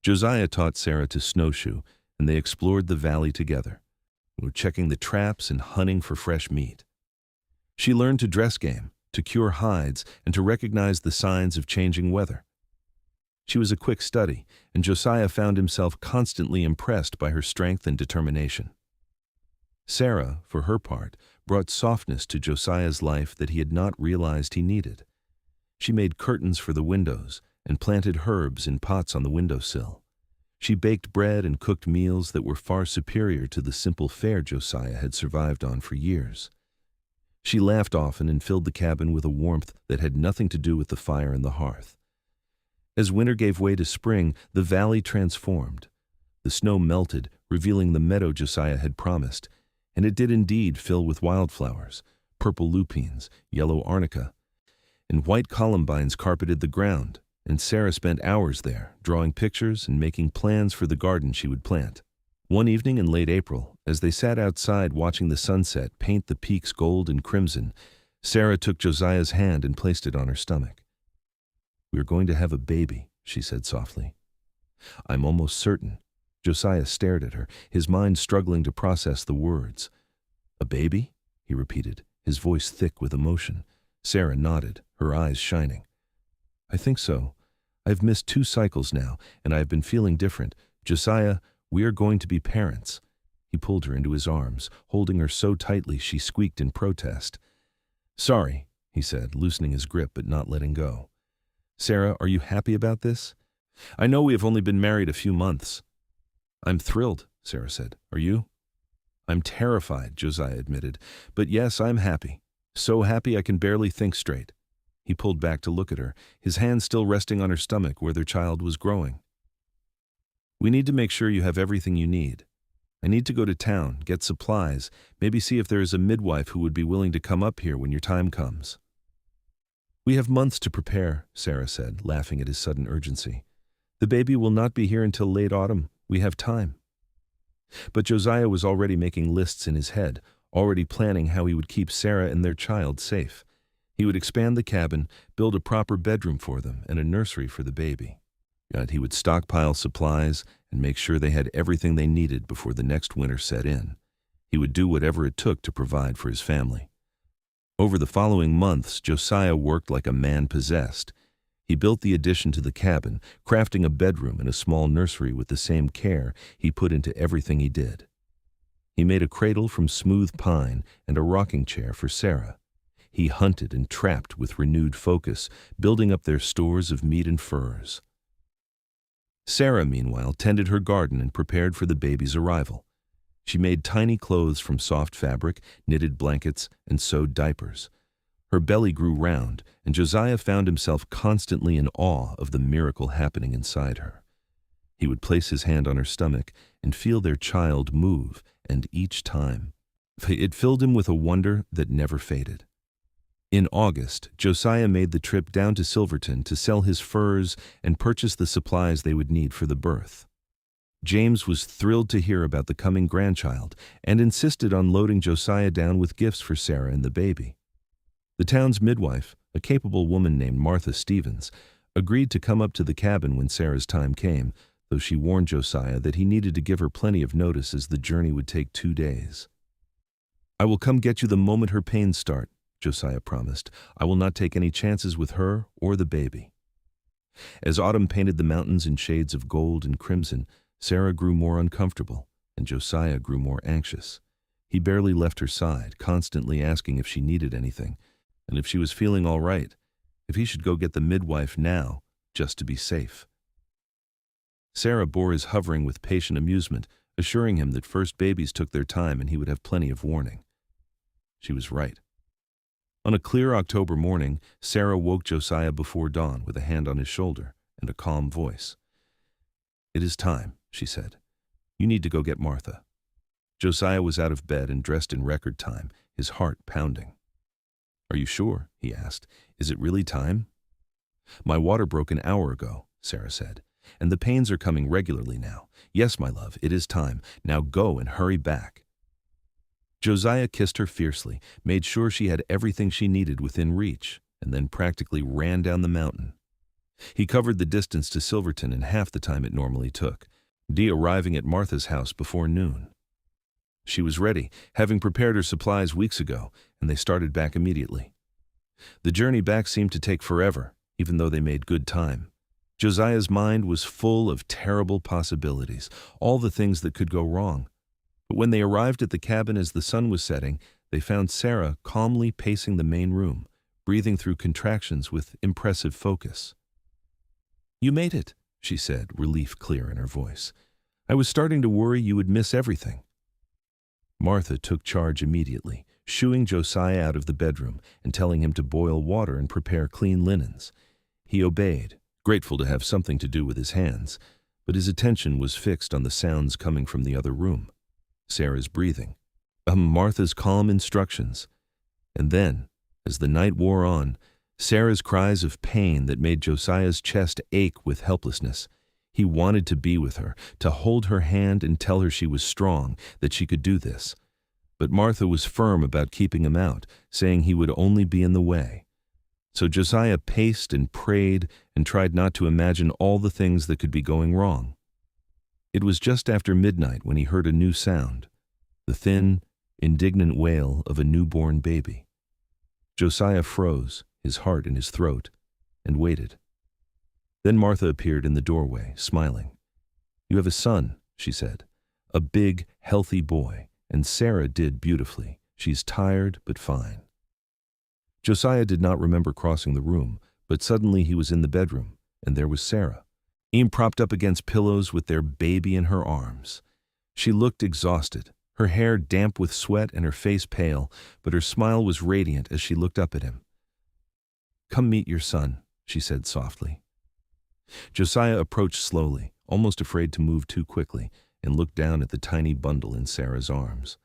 Josiah taught Sarah to snowshoe, and they explored the valley together, checking the traps and hunting for fresh meat. She learned to dress game, to cure hides, and to recognize the signs of changing weather. She was a quick study, and Josiah found himself constantly impressed by her strength and determination. Sarah, for her part, brought softness to Josiah's life that he had not realized he needed. She made curtains for the windows and planted herbs in pots on the windowsill. She baked bread and cooked meals that were far superior to the simple fare Josiah had survived on for years. She laughed often and filled the cabin with a warmth that had nothing to do with the fire and the hearth. As winter gave way to spring, the valley transformed. The snow melted, revealing the meadow Josiah had promised, and it did indeed fill with wildflowers. Purple lupines, yellow arnica, and white columbines carpeted the ground, and Sarah spent hours there, drawing pictures and making plans for the garden she would plant. One evening in late April, as they sat outside watching the sunset paint the peaks gold and crimson, Sarah took Josiah's hand and placed it on her stomach. "We are going to have a baby," she said softly. "I'm almost certain." Josiah stared at her, his mind struggling to process the words. "A baby?" he repeated, his voice thick with emotion. Sarah nodded, her eyes shining. "I think so. I've missed 2 cycles now, and I've been feeling different. Josiah, we are going to be parents." He pulled her into his arms, holding her so tightly she squeaked in protest. "Sorry," he said, loosening his grip but not letting go. "Sarah, are you happy about this? I know we have only been married a few months." "I'm thrilled," Sarah said. "Are you?" "I'm terrified," Josiah admitted. "But yes, I'm happy. So happy I can barely think straight." He pulled back to look at her, his hand still resting on her stomach where their child was growing. "We need to make sure you have everything you need. I need to go to town, get supplies, maybe see if there is a midwife who would be willing to come up here when your time comes." "We have months to prepare," Sarah said, laughing at his sudden urgency. "The baby will not be here until late autumn. We have time." But Josiah was already making lists in his head, already planning how he would keep Sarah and their child safe. He would expand the cabin, build a proper bedroom for them, and a nursery for the baby. And he would stockpile supplies and make sure they had everything they needed before the next winter set in. He would do whatever it took to provide for his family. Over the following months, Josiah worked like a man possessed. He built the addition to the cabin, crafting a bedroom and a small nursery with the same care he put into everything he did. He made a cradle from smooth pine and a rocking chair for Sarah. He hunted and trapped with renewed focus, building up their stores of meat and furs. Sarah, meanwhile, tended her garden and prepared for the baby's arrival. She made tiny clothes from soft fabric, knitted blankets, and sewed diapers. Her belly grew round, and Josiah found himself constantly in awe of the miracle happening inside her. He would place his hand on her stomach and feel their child move, and each time, it filled him with a wonder that never faded. In August, Josiah made the trip down to Silverton to sell his furs and purchase the supplies they would need for the birth. James was thrilled to hear about the coming grandchild and insisted on loading Josiah down with gifts for Sarah and the baby. The town's midwife, a capable woman named Martha Stevens, agreed to come up to the cabin when Sarah's time came, though she warned Josiah that he needed to give her plenty of notice as the journey would take 2 days. "I will come get you the moment her pains start," Josiah promised. "I will not take any chances with her or the baby." As autumn painted the mountains in shades of gold and crimson, Sarah grew more uncomfortable, and Josiah grew more anxious. He barely left her side, constantly asking if she needed anything, and if she was feeling all right, if he should go get the midwife now, just to be safe. Sarah bore his hovering with patient amusement, assuring him that first babies took their time and he would have plenty of warning. She was right. On a clear October morning, Sarah woke Josiah before dawn with a hand on his shoulder and a calm voice. "It is time," she said. "You need to go get Martha." Josiah was out of bed and dressed in record time, his heart pounding. "Are you sure?" he asked. "Is it really time?" "My water broke an hour ago," Sarah said, "and the pains are coming regularly now. Yes, my love, it is time. Now go and hurry back." Josiah kissed her fiercely, made sure she had everything she needed within reach, and then practically ran down the mountain. He covered the distance to Silverton in half the time it normally took, arriving at Martha's house before noon. She was ready, having prepared her supplies weeks ago, and they started back immediately. The journey back seemed to take forever, even though they made good time. Josiah's mind was full of terrible possibilities, all the things that could go wrong. But when they arrived at the cabin as the sun was setting, they found Sarah calmly pacing the main room, breathing through contractions with impressive focus. "You made it," she said, relief clear in her voice. "I was starting to worry you would miss everything." Martha took charge immediately, shooing Josiah out of the bedroom and telling him to boil water and prepare clean linens. He obeyed, grateful to have something to do with his hands, but his attention was fixed on the sounds coming from the other room. Sarah's breathing, Martha's calm instructions, and then, as the night wore on, Sarah's cries of pain that made Josiah's chest ache with helplessness. He wanted to be with her, to hold her hand and tell her she was strong, that she could do this. But Martha was firm about keeping him out, saying he would only be in the way. So Josiah paced and prayed and tried not to imagine all the things that could be going wrong. It was just after midnight when he heard a new sound, the thin, indignant wail of a newborn baby. Josiah froze, his heart in his throat, and waited. Then Martha appeared in the doorway, smiling. "You have a son," she said, "a big, healthy boy, and Sarah did beautifully. She's tired, but fine." Josiah did not remember crossing the room, but suddenly he was in the bedroom, and there was Sarah, propped up against pillows with their baby in her arms. She looked exhausted, her hair damp with sweat and her face pale, but her smile was radiant as she looked up at him. "Come meet your son," she said softly. Josiah approached slowly, almost afraid to move too quickly, and looked down at the tiny bundle in Sarah's arms.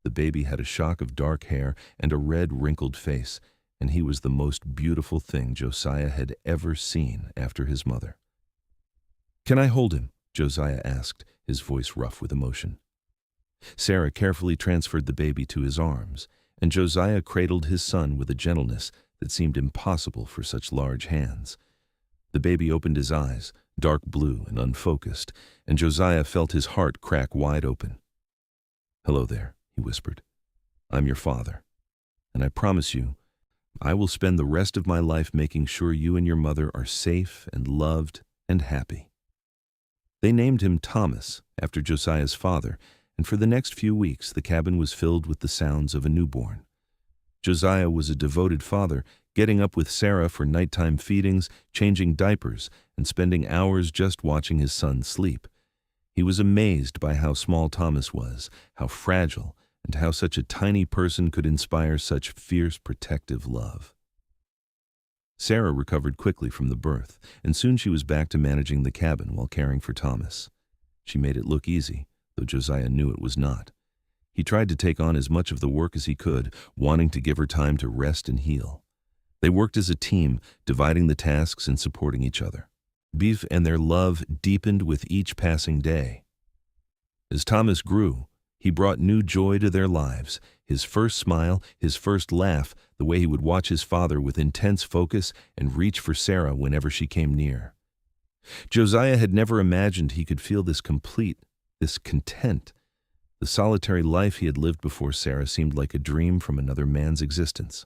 The baby had a shock of dark hair and a red, wrinkled face, and he was the most beautiful thing Josiah had ever seen after his mother. "Can I hold him?" Josiah asked, his voice rough with emotion. Sarah carefully transferred the baby to his arms, and Josiah cradled his son with a gentleness that seemed impossible for such large hands. The baby opened his eyes, dark blue and unfocused, and Josiah felt his heart crack wide open. "Hello there," he whispered. "I'm your father, and I promise you, I will spend the rest of my life making sure you and your mother are safe and loved and happy." They named him Thomas, after Josiah's father, and for the next few weeks the cabin was filled with the sounds of a newborn. Josiah was a devoted father, getting up with Sarah for nighttime feedings, changing diapers, and spending hours just watching his son sleep. He was amazed by how small Thomas was, how fragile, and how such a tiny person could inspire such fierce, protective love. Sarah recovered quickly from the birth, and soon she was back to managing the cabin while caring for Thomas. She made it look easy, though Josiah knew it was not. He tried to take on as much of the work as he could, wanting to give her time to rest and heal. They worked as a team, dividing the tasks and supporting each other. Beef and their love deepened with each passing day. As Thomas grew, he brought new joy to their lives. His first smile, his first laugh, the way he would watch his father with intense focus and reach for Sarah whenever she came near. Josiah had never imagined he could feel this complete, this content. The solitary life he had lived before Sarah seemed like a dream from another man's existence.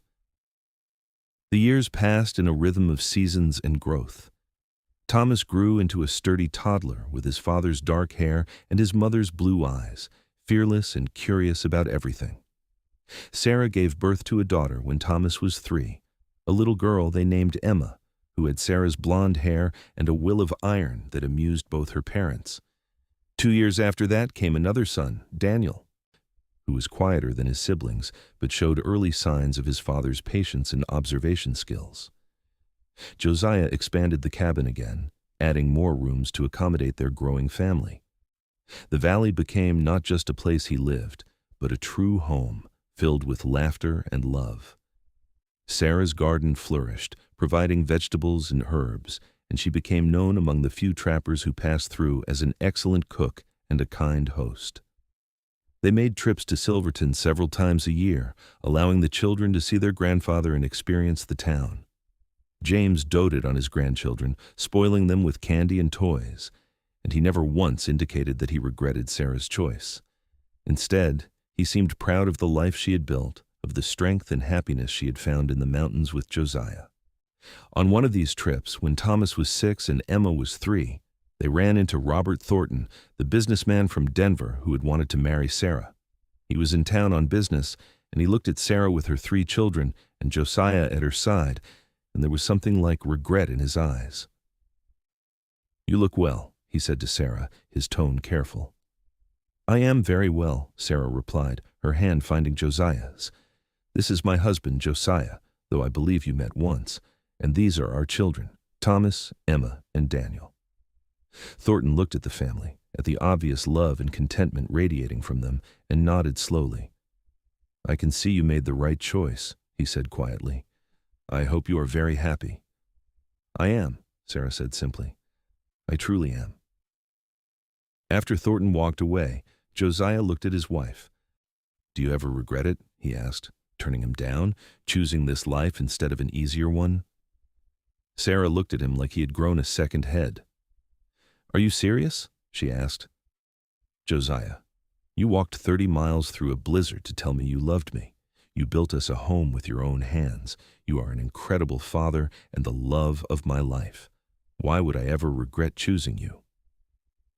The years passed in a rhythm of seasons and growth. Thomas grew into a sturdy toddler with his father's dark hair and his mother's blue eyes, fearless and curious about everything. Sarah gave birth to a daughter when Thomas was 3, a little girl they named Emma, who had Sarah's blonde hair and a will of iron that amused both her parents. 2 years after that came another son, Daniel, who was quieter than his siblings, but showed early signs of his father's patience and observation skills. Josiah expanded the cabin again, adding more rooms to accommodate their growing family. The valley became not just a place he lived, but a true home, filled with laughter and love. Sarah's garden flourished, providing vegetables and herbs, and she became known among the few trappers who passed through as an excellent cook and a kind host. They made trips to Silverton several times a year, allowing the children to see their grandfather and experience the town. James doted on his grandchildren, spoiling them with candy and toys, and he never once indicated that he regretted Sarah's choice. Instead, he seemed proud of the life she had built, of the strength and happiness she had found in the mountains with Josiah. On one of these trips, when Thomas was 6 and Emma was 3, they ran into Robert Thornton, the businessman from Denver who had wanted to marry Sarah. He was in town on business, and he looked at Sarah with her 3 children and Josiah at her side, and there was something like regret in his eyes. "You look well," he said to Sarah, his tone careful. "I am very well," Sarah replied, her hand finding Josiah's. "This is my husband, Josiah, though I believe you met once, and these are our children, Thomas, Emma, and Daniel." Thornton looked at the family, at the obvious love and contentment radiating from them, and nodded slowly. "I can see you made the right choice," he said quietly. "I hope you are very happy." "I am," Sarah said simply. "I truly am. After Thornton walked away, Josiah looked at his wife. "Do you ever regret it?" he asked, turning him down, choosing this life instead of an easier one. Sarah looked at him like he had grown a second head. "Are you serious?" she asked. "Josiah, you walked 30 miles through a blizzard to tell me you loved me. You built us a home with your own hands. You are an incredible father and the love of my life. Why would I ever regret choosing you?"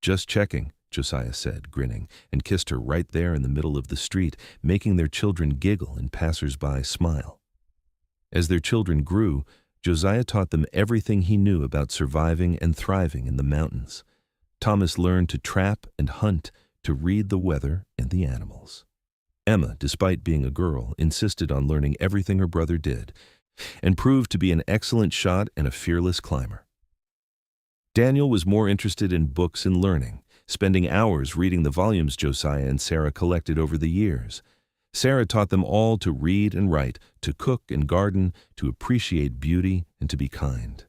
"Just checking," Josiah said, grinning, and kissed her right there in the middle of the street, making their children giggle and passers-by smile. As their children grew, Josiah taught them everything he knew about surviving and thriving in the mountains. Thomas learned to trap and hunt, to read the weather and the animals. Emma, despite being a girl, insisted on learning everything her brother did, and proved to be an excellent shot and a fearless climber. Daniel was more interested in books and learning, spending hours reading the volumes Josiah and Sarah collected over the years. Sarah taught them all to read and write, to cook and garden, to appreciate beauty, and to be kind.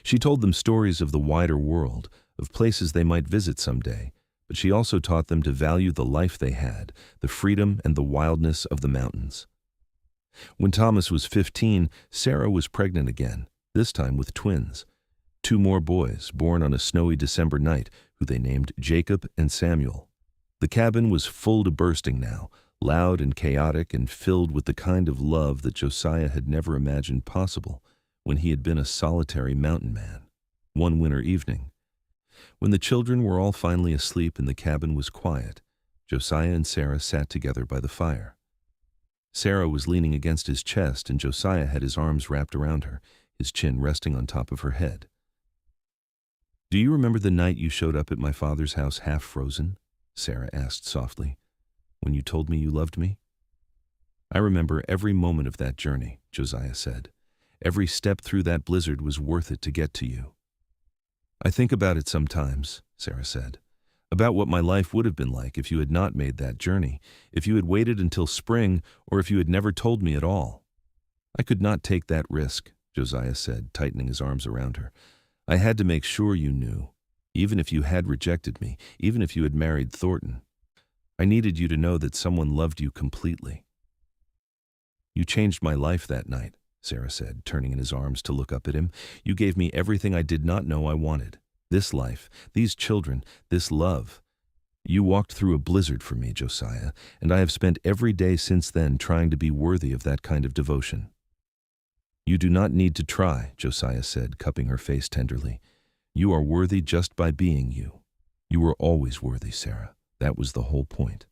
She told them stories of the wider world, of places they might visit someday, but she also taught them to value the life they had, the freedom and the wildness of the mountains. When Thomas was 15, Sarah was pregnant again, this time with twins. 2 more boys, born on a snowy December night, who they named Jacob and Samuel. The cabin was full to bursting now, loud and chaotic and filled with the kind of love that Josiah had never imagined possible when he had been a solitary mountain man. One winter evening, when the children were all finally asleep and the cabin was quiet, Josiah and Sarah sat together by the fire. Sarah was leaning against his chest and Josiah had his arms wrapped around her, his chin resting on top of her head. "Do you remember the night you showed up at my father's house half frozen?" Sarah asked softly. "When you told me you loved me?" "I remember every moment of that journey," Josiah said. "Every step through that blizzard was worth it to get to you." "I think about it sometimes," Sarah said, "about what my life would have been like if you had not made that journey, if you had waited until spring, or if you had never told me at all." "I could not take that risk," Josiah said, tightening his arms around her. "I had to make sure you knew, even if you had rejected me, even if you had married Thornton. I needed you to know that someone loved you completely." "You changed my life that night," Sarah said, turning in his arms to look up at him. "You gave me everything I did not know I wanted. This life, these children, this love. You walked through a blizzard for me, Josiah, and I have spent every day since then trying to be worthy of that kind of devotion." "You do not need to try," Josiah said, cupping her face tenderly. "You are worthy just by being you. You were always worthy, Sarah. That was the whole point."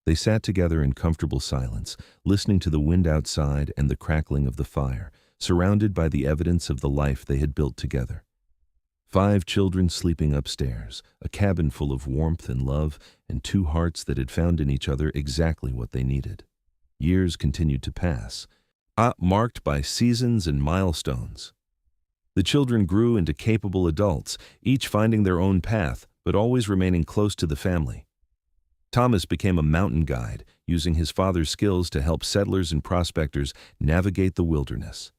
They sat together in comfortable silence, listening to the wind outside and the crackling of the fire, surrounded by the evidence of the life they had built together. 5 children sleeping upstairs, a cabin full of warmth and love, and 2 hearts that had found in each other exactly what they needed. Years continued to pass, marked by seasons and milestones. The children grew into capable adults, each finding their own path, but always remaining close to the family. Thomas became a mountain guide, using his father's skills to help settlers and prospectors navigate the wilderness.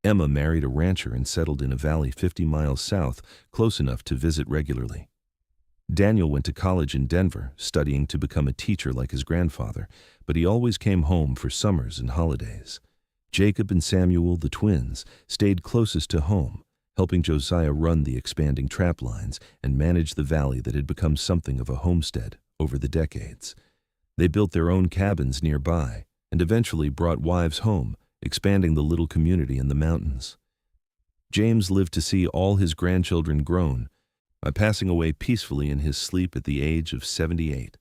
Emma married a rancher and settled in a valley 50 miles south, close enough to visit regularly. Daniel went to college in Denver, studying to become a teacher like his grandfather, but he always came home for summers and holidays. Jacob and Samuel, the twins, stayed closest to home, helping Josiah run the expanding trap lines and manage the valley that had become something of a homestead over the decades. They built their own cabins nearby and eventually brought wives home, expanding the little community in the mountains. James lived to see all his grandchildren grown, by passing away peacefully in his sleep at the age of 78.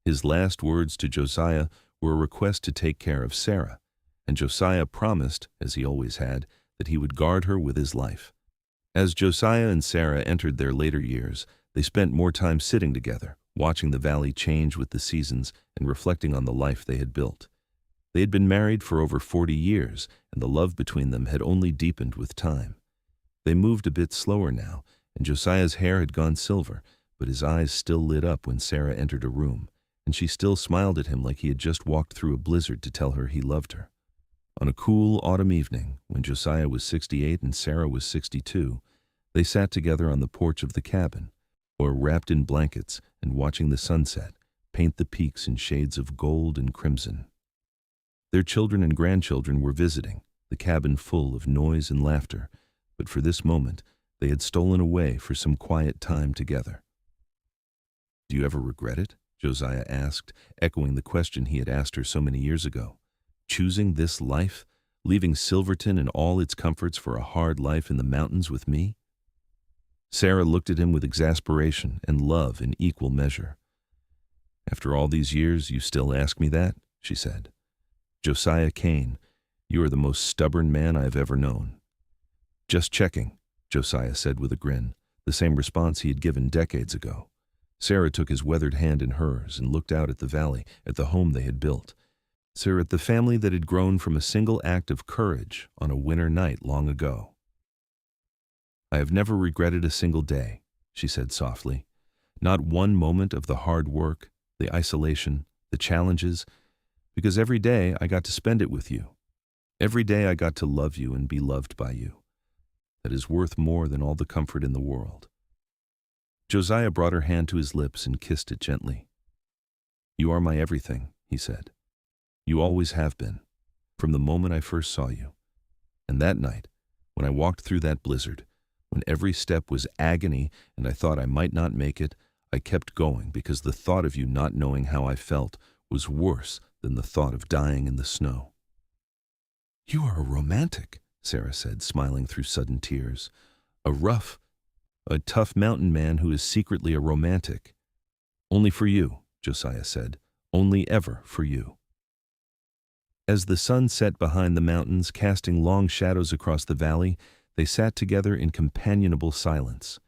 His last words to Josiah were a request to take care of Sarah, and Josiah promised, as he always had, that he would guard her with his life. As Josiah and Sarah entered their later years, they spent more time sitting together, watching the valley change with the seasons and reflecting on the life they had built. They had been married for over 40 years, and the love between them had only deepened with time. They moved a bit slower now, and Josiah's hair had gone silver, but his eyes still lit up when Sarah entered a room, and she still smiled at him like he had just walked through a blizzard to tell her he loved her. On a cool autumn evening, when Josiah was 68 and Sarah was 62, they sat together on the porch of the cabin, or wrapped in blankets and watching the sunset paint the peaks in shades of gold and crimson. Their children and grandchildren were visiting, the cabin full of noise and laughter, but for this moment they had stolen away for some quiet time together. "Do you ever regret it?" Josiah asked, echoing the question he had asked her so many years ago. "Choosing this life, leaving Silverton and all its comforts for a hard life in the mountains with me?" Sarah looked at him with exasperation and love in equal measure. "After all these years, you still ask me that?" she said. "Josiah Kane, you are the most stubborn man I have ever known." "Just checking," Josiah said with a grin, the same response he had given decades ago. Sarah took his weathered hand in hers and looked out at the valley, at the home they had built. Sarah, at the family that had grown from a single act of courage on a winter night long ago. "I have never regretted a single day," she said softly. "Not one moment of the hard work, the isolation, the challenges, because every day I got to spend it with you. Every day I got to love you and be loved by you. That is worth more than all the comfort in the world." Josiah brought her hand to his lips and kissed it gently. "You are my everything," he said. "You always have been, from the moment I first saw you. And that night, when I walked through that blizzard, when every step was agony and I thought I might not make it, I kept going because the thought of you not knowing how I felt was worse than the thought of dying in the snow." "You are a romantic," Sarah said, smiling through sudden tears. A tough mountain man who is secretly a romantic." "Only for you," Josiah said. "Only ever for you." As the sun set behind the mountains, casting long shadows across the valley, they sat together in companionable silence.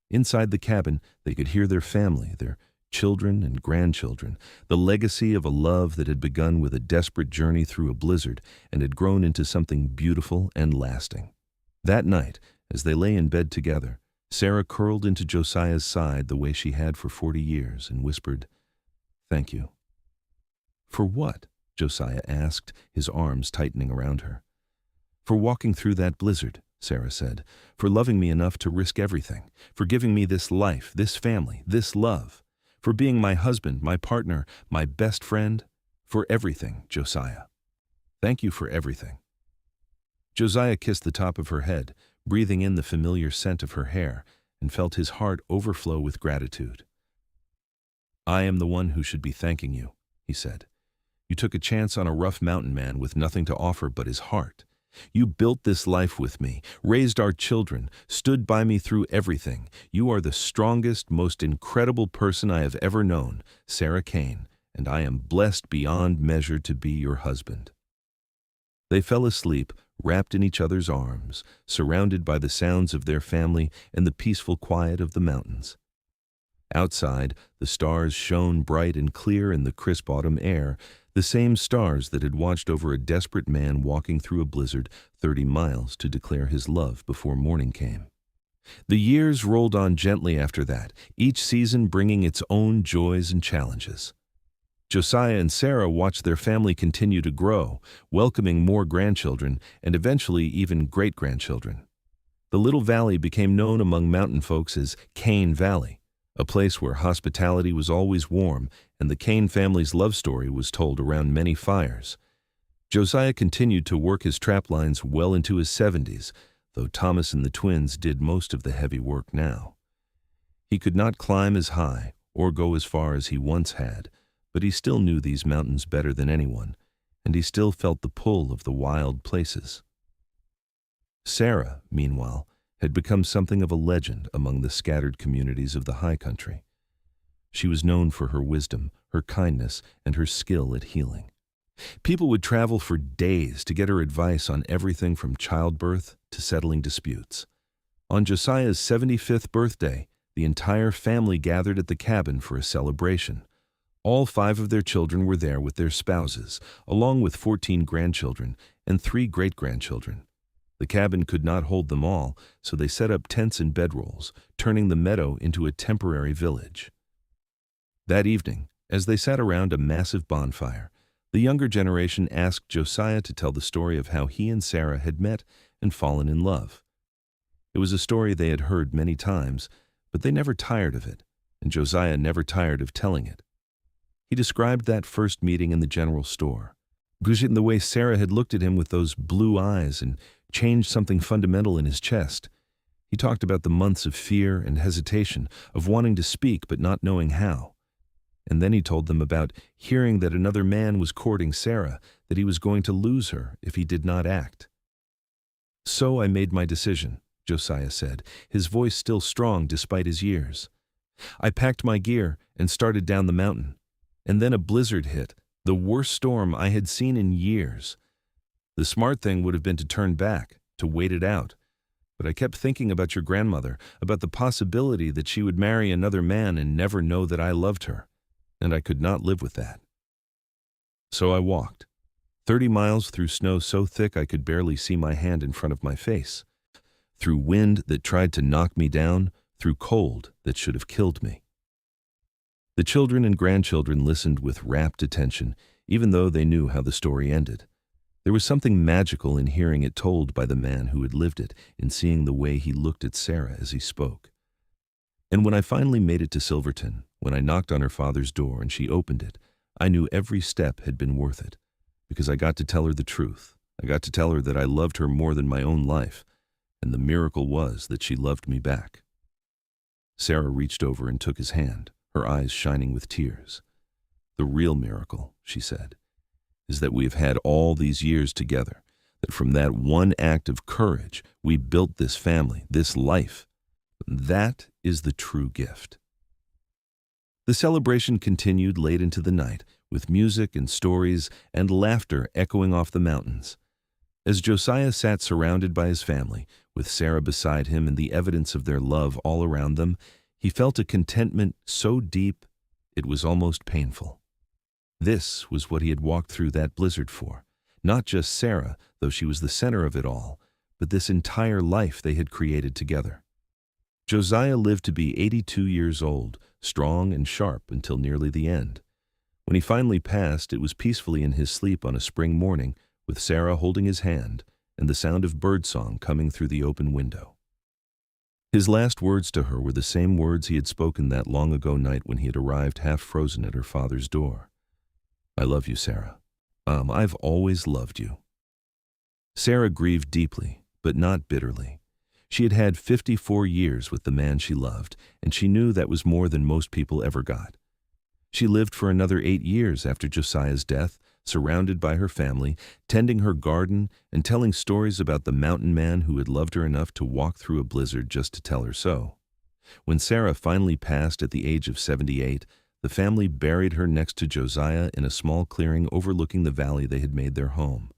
Inside the cabin, they could hear their family, their children and grandchildren, the legacy of a love that had begun with a desperate journey through a blizzard and had grown into something beautiful and lasting. That night, as they lay in bed together, Sarah curled into Josiah's side the way she had for 40 years and whispered, "Thank you." "For what?" Josiah asked, his arms tightening around her. "For walking through that blizzard," Sarah said, "for loving me enough to risk everything, for giving me this life, this family, this love, for being my husband, my partner, my best friend, for everything, Josiah. Thank you for everything." Josiah kissed the top of her head, breathing in the familiar scent of her hair, and felt his heart overflow with gratitude. "I am the one who should be thanking you," he said. "You took a chance on a rough mountain man with nothing to offer but his heart. You built this life with me, raised our children, stood by me through everything. You are the strongest, most incredible person I have ever known, Sarah Kane, and I am blessed beyond measure to be your husband." They fell asleep, wrapped in each other's arms, surrounded by the sounds of their family and the peaceful quiet of the mountains. Outside, the stars shone bright and clear in the crisp autumn air, the same stars that had watched over a desperate man walking through a blizzard 30 miles to declare his love before morning came. The years rolled on gently after that, each season bringing its own joys and challenges. Josiah and Sarah watched their family continue to grow, welcoming more grandchildren and eventually even great-grandchildren. The little valley became known among mountain folks as Kane Valley, a place where hospitality was always warm and the Kane family's love story was told around many fires. Josiah continued to work his trap lines well into his 70s, though Thomas and the twins did most of the heavy work now. He could not climb as high or go as far as he once had, but he still knew these mountains better than anyone, and he still felt the pull of the wild places. Sarah, meanwhile, had become something of a legend among the scattered communities of the high country. She was known for her wisdom, her kindness, and her skill at healing. People would travel for days to get her advice on everything from childbirth to settling disputes. On Josiah's 75th birthday, the entire family gathered at the cabin for a celebration. All 5 of their children were there with their spouses, along with 14 grandchildren and 3 great-grandchildren. The cabin could not hold them all, so they set up tents and bedrolls, turning the meadow into a temporary village. That evening, as they sat around a massive bonfire, the younger generation asked Josiah to tell the story of how he and Sarah had met and fallen in love. It was a story they had heard many times, But they never tired of it, and Josiah never tired of telling it. He described that first meeting in the general store. In the way Sarah had looked at him with those blue eyes and changed something fundamental in his chest. He talked about the months of fear and hesitation, of wanting to speak but not knowing how. And then he told them about hearing that another man was courting Sarah, that he was going to lose her if he did not act. "So I made my decision," Josiah said, his voice still strong despite his years. "I packed my gear and started down the mountain. And then a blizzard hit, the worst storm I had seen in years. The smart thing would have been to turn back, to wait it out. But I kept thinking about your grandmother, about the possibility that she would marry another man and never know that I loved her, and I could not live with that. So I walked, 30 miles through snow so thick I could barely see my hand in front of my face, through wind that tried to knock me down, through cold that should have killed me." The children and grandchildren listened with rapt attention, even though they knew how the story ended. There was something magical in hearing it told by the man who had lived it, in seeing the way he looked at Sarah as he spoke. And when I finally made it to Silverton, when I knocked on her father's door and she opened it, I knew every step had been worth it, because I got to tell her the truth. I got to tell her that I loved her more than my own life, and the miracle was that she loved me back. Sarah reached over and took his hand, her eyes shining with tears. "The real miracle," she said, "is that we have had all these years together, that from that one act of courage we built this family, this life. That is the true gift." The celebration continued late into the night, with music and stories and laughter echoing off the mountains. As Josiah sat surrounded by his family, with Sarah beside him and the evidence of their love all around them, he felt a contentment so deep it was almost painful. This was what he had walked through that blizzard for. Not just Sarah, though she was the center of it all, but this entire life they had created together. Josiah lived to be 82 years old, strong and sharp until nearly the end. When he finally passed, it was peacefully in his sleep on a spring morning, with Sarah holding his hand and the sound of birdsong coming through the open window. His last words to her were the same words he had spoken that long ago night when he had arrived half frozen at her father's door. "I love you, Sarah. I've always loved you." Sarah grieved deeply, but not bitterly. She had had 54 years with the man she loved, and she knew that was more than most people ever got. She lived for another 8 years after Josiah's death, surrounded by her family, tending her garden and telling stories about the mountain man who had loved her enough to walk through a blizzard just to tell her so. When Sarah finally passed at the age of 78, the family buried her next to Josiah in a small clearing overlooking the valley they had made their home.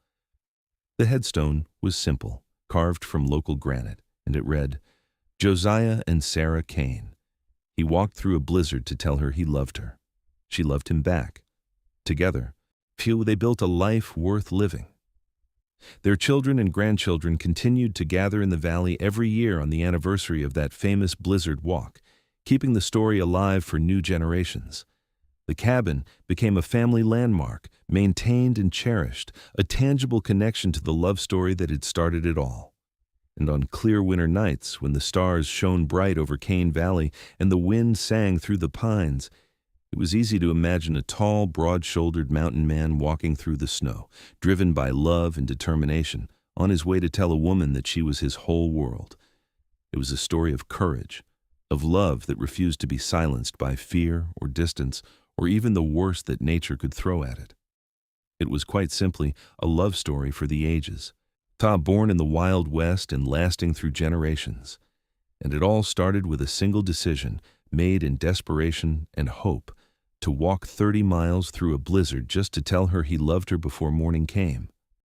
The headstone was simple, carved from local granite, and it read, "Josiah and Sarah Kane. He walked through a blizzard to tell her he loved her. She loved him back. Together, they built a life worth living." Their children and grandchildren continued to gather in the valley every year on the anniversary of that famous blizzard walk, keeping the story alive for new generations. The cabin became a family landmark, maintained and cherished, a tangible connection to the love story that had started it all. And on clear winter nights, when the stars shone bright over Kane Valley and the wind sang through the pines, it was easy to imagine a tall, broad-shouldered mountain man walking through the snow, driven by love and determination, on his way to tell a woman that she was his whole world. It was a story of courage, of love that refused to be silenced by fear or distance, or even the worst that nature could throw at it. It was quite simply a love story for the ages, born in the Wild West and lasting through generations. And it all started with a single decision, made in desperation and hope, to walk 30 miles through a blizzard just to tell her he loved her before morning came.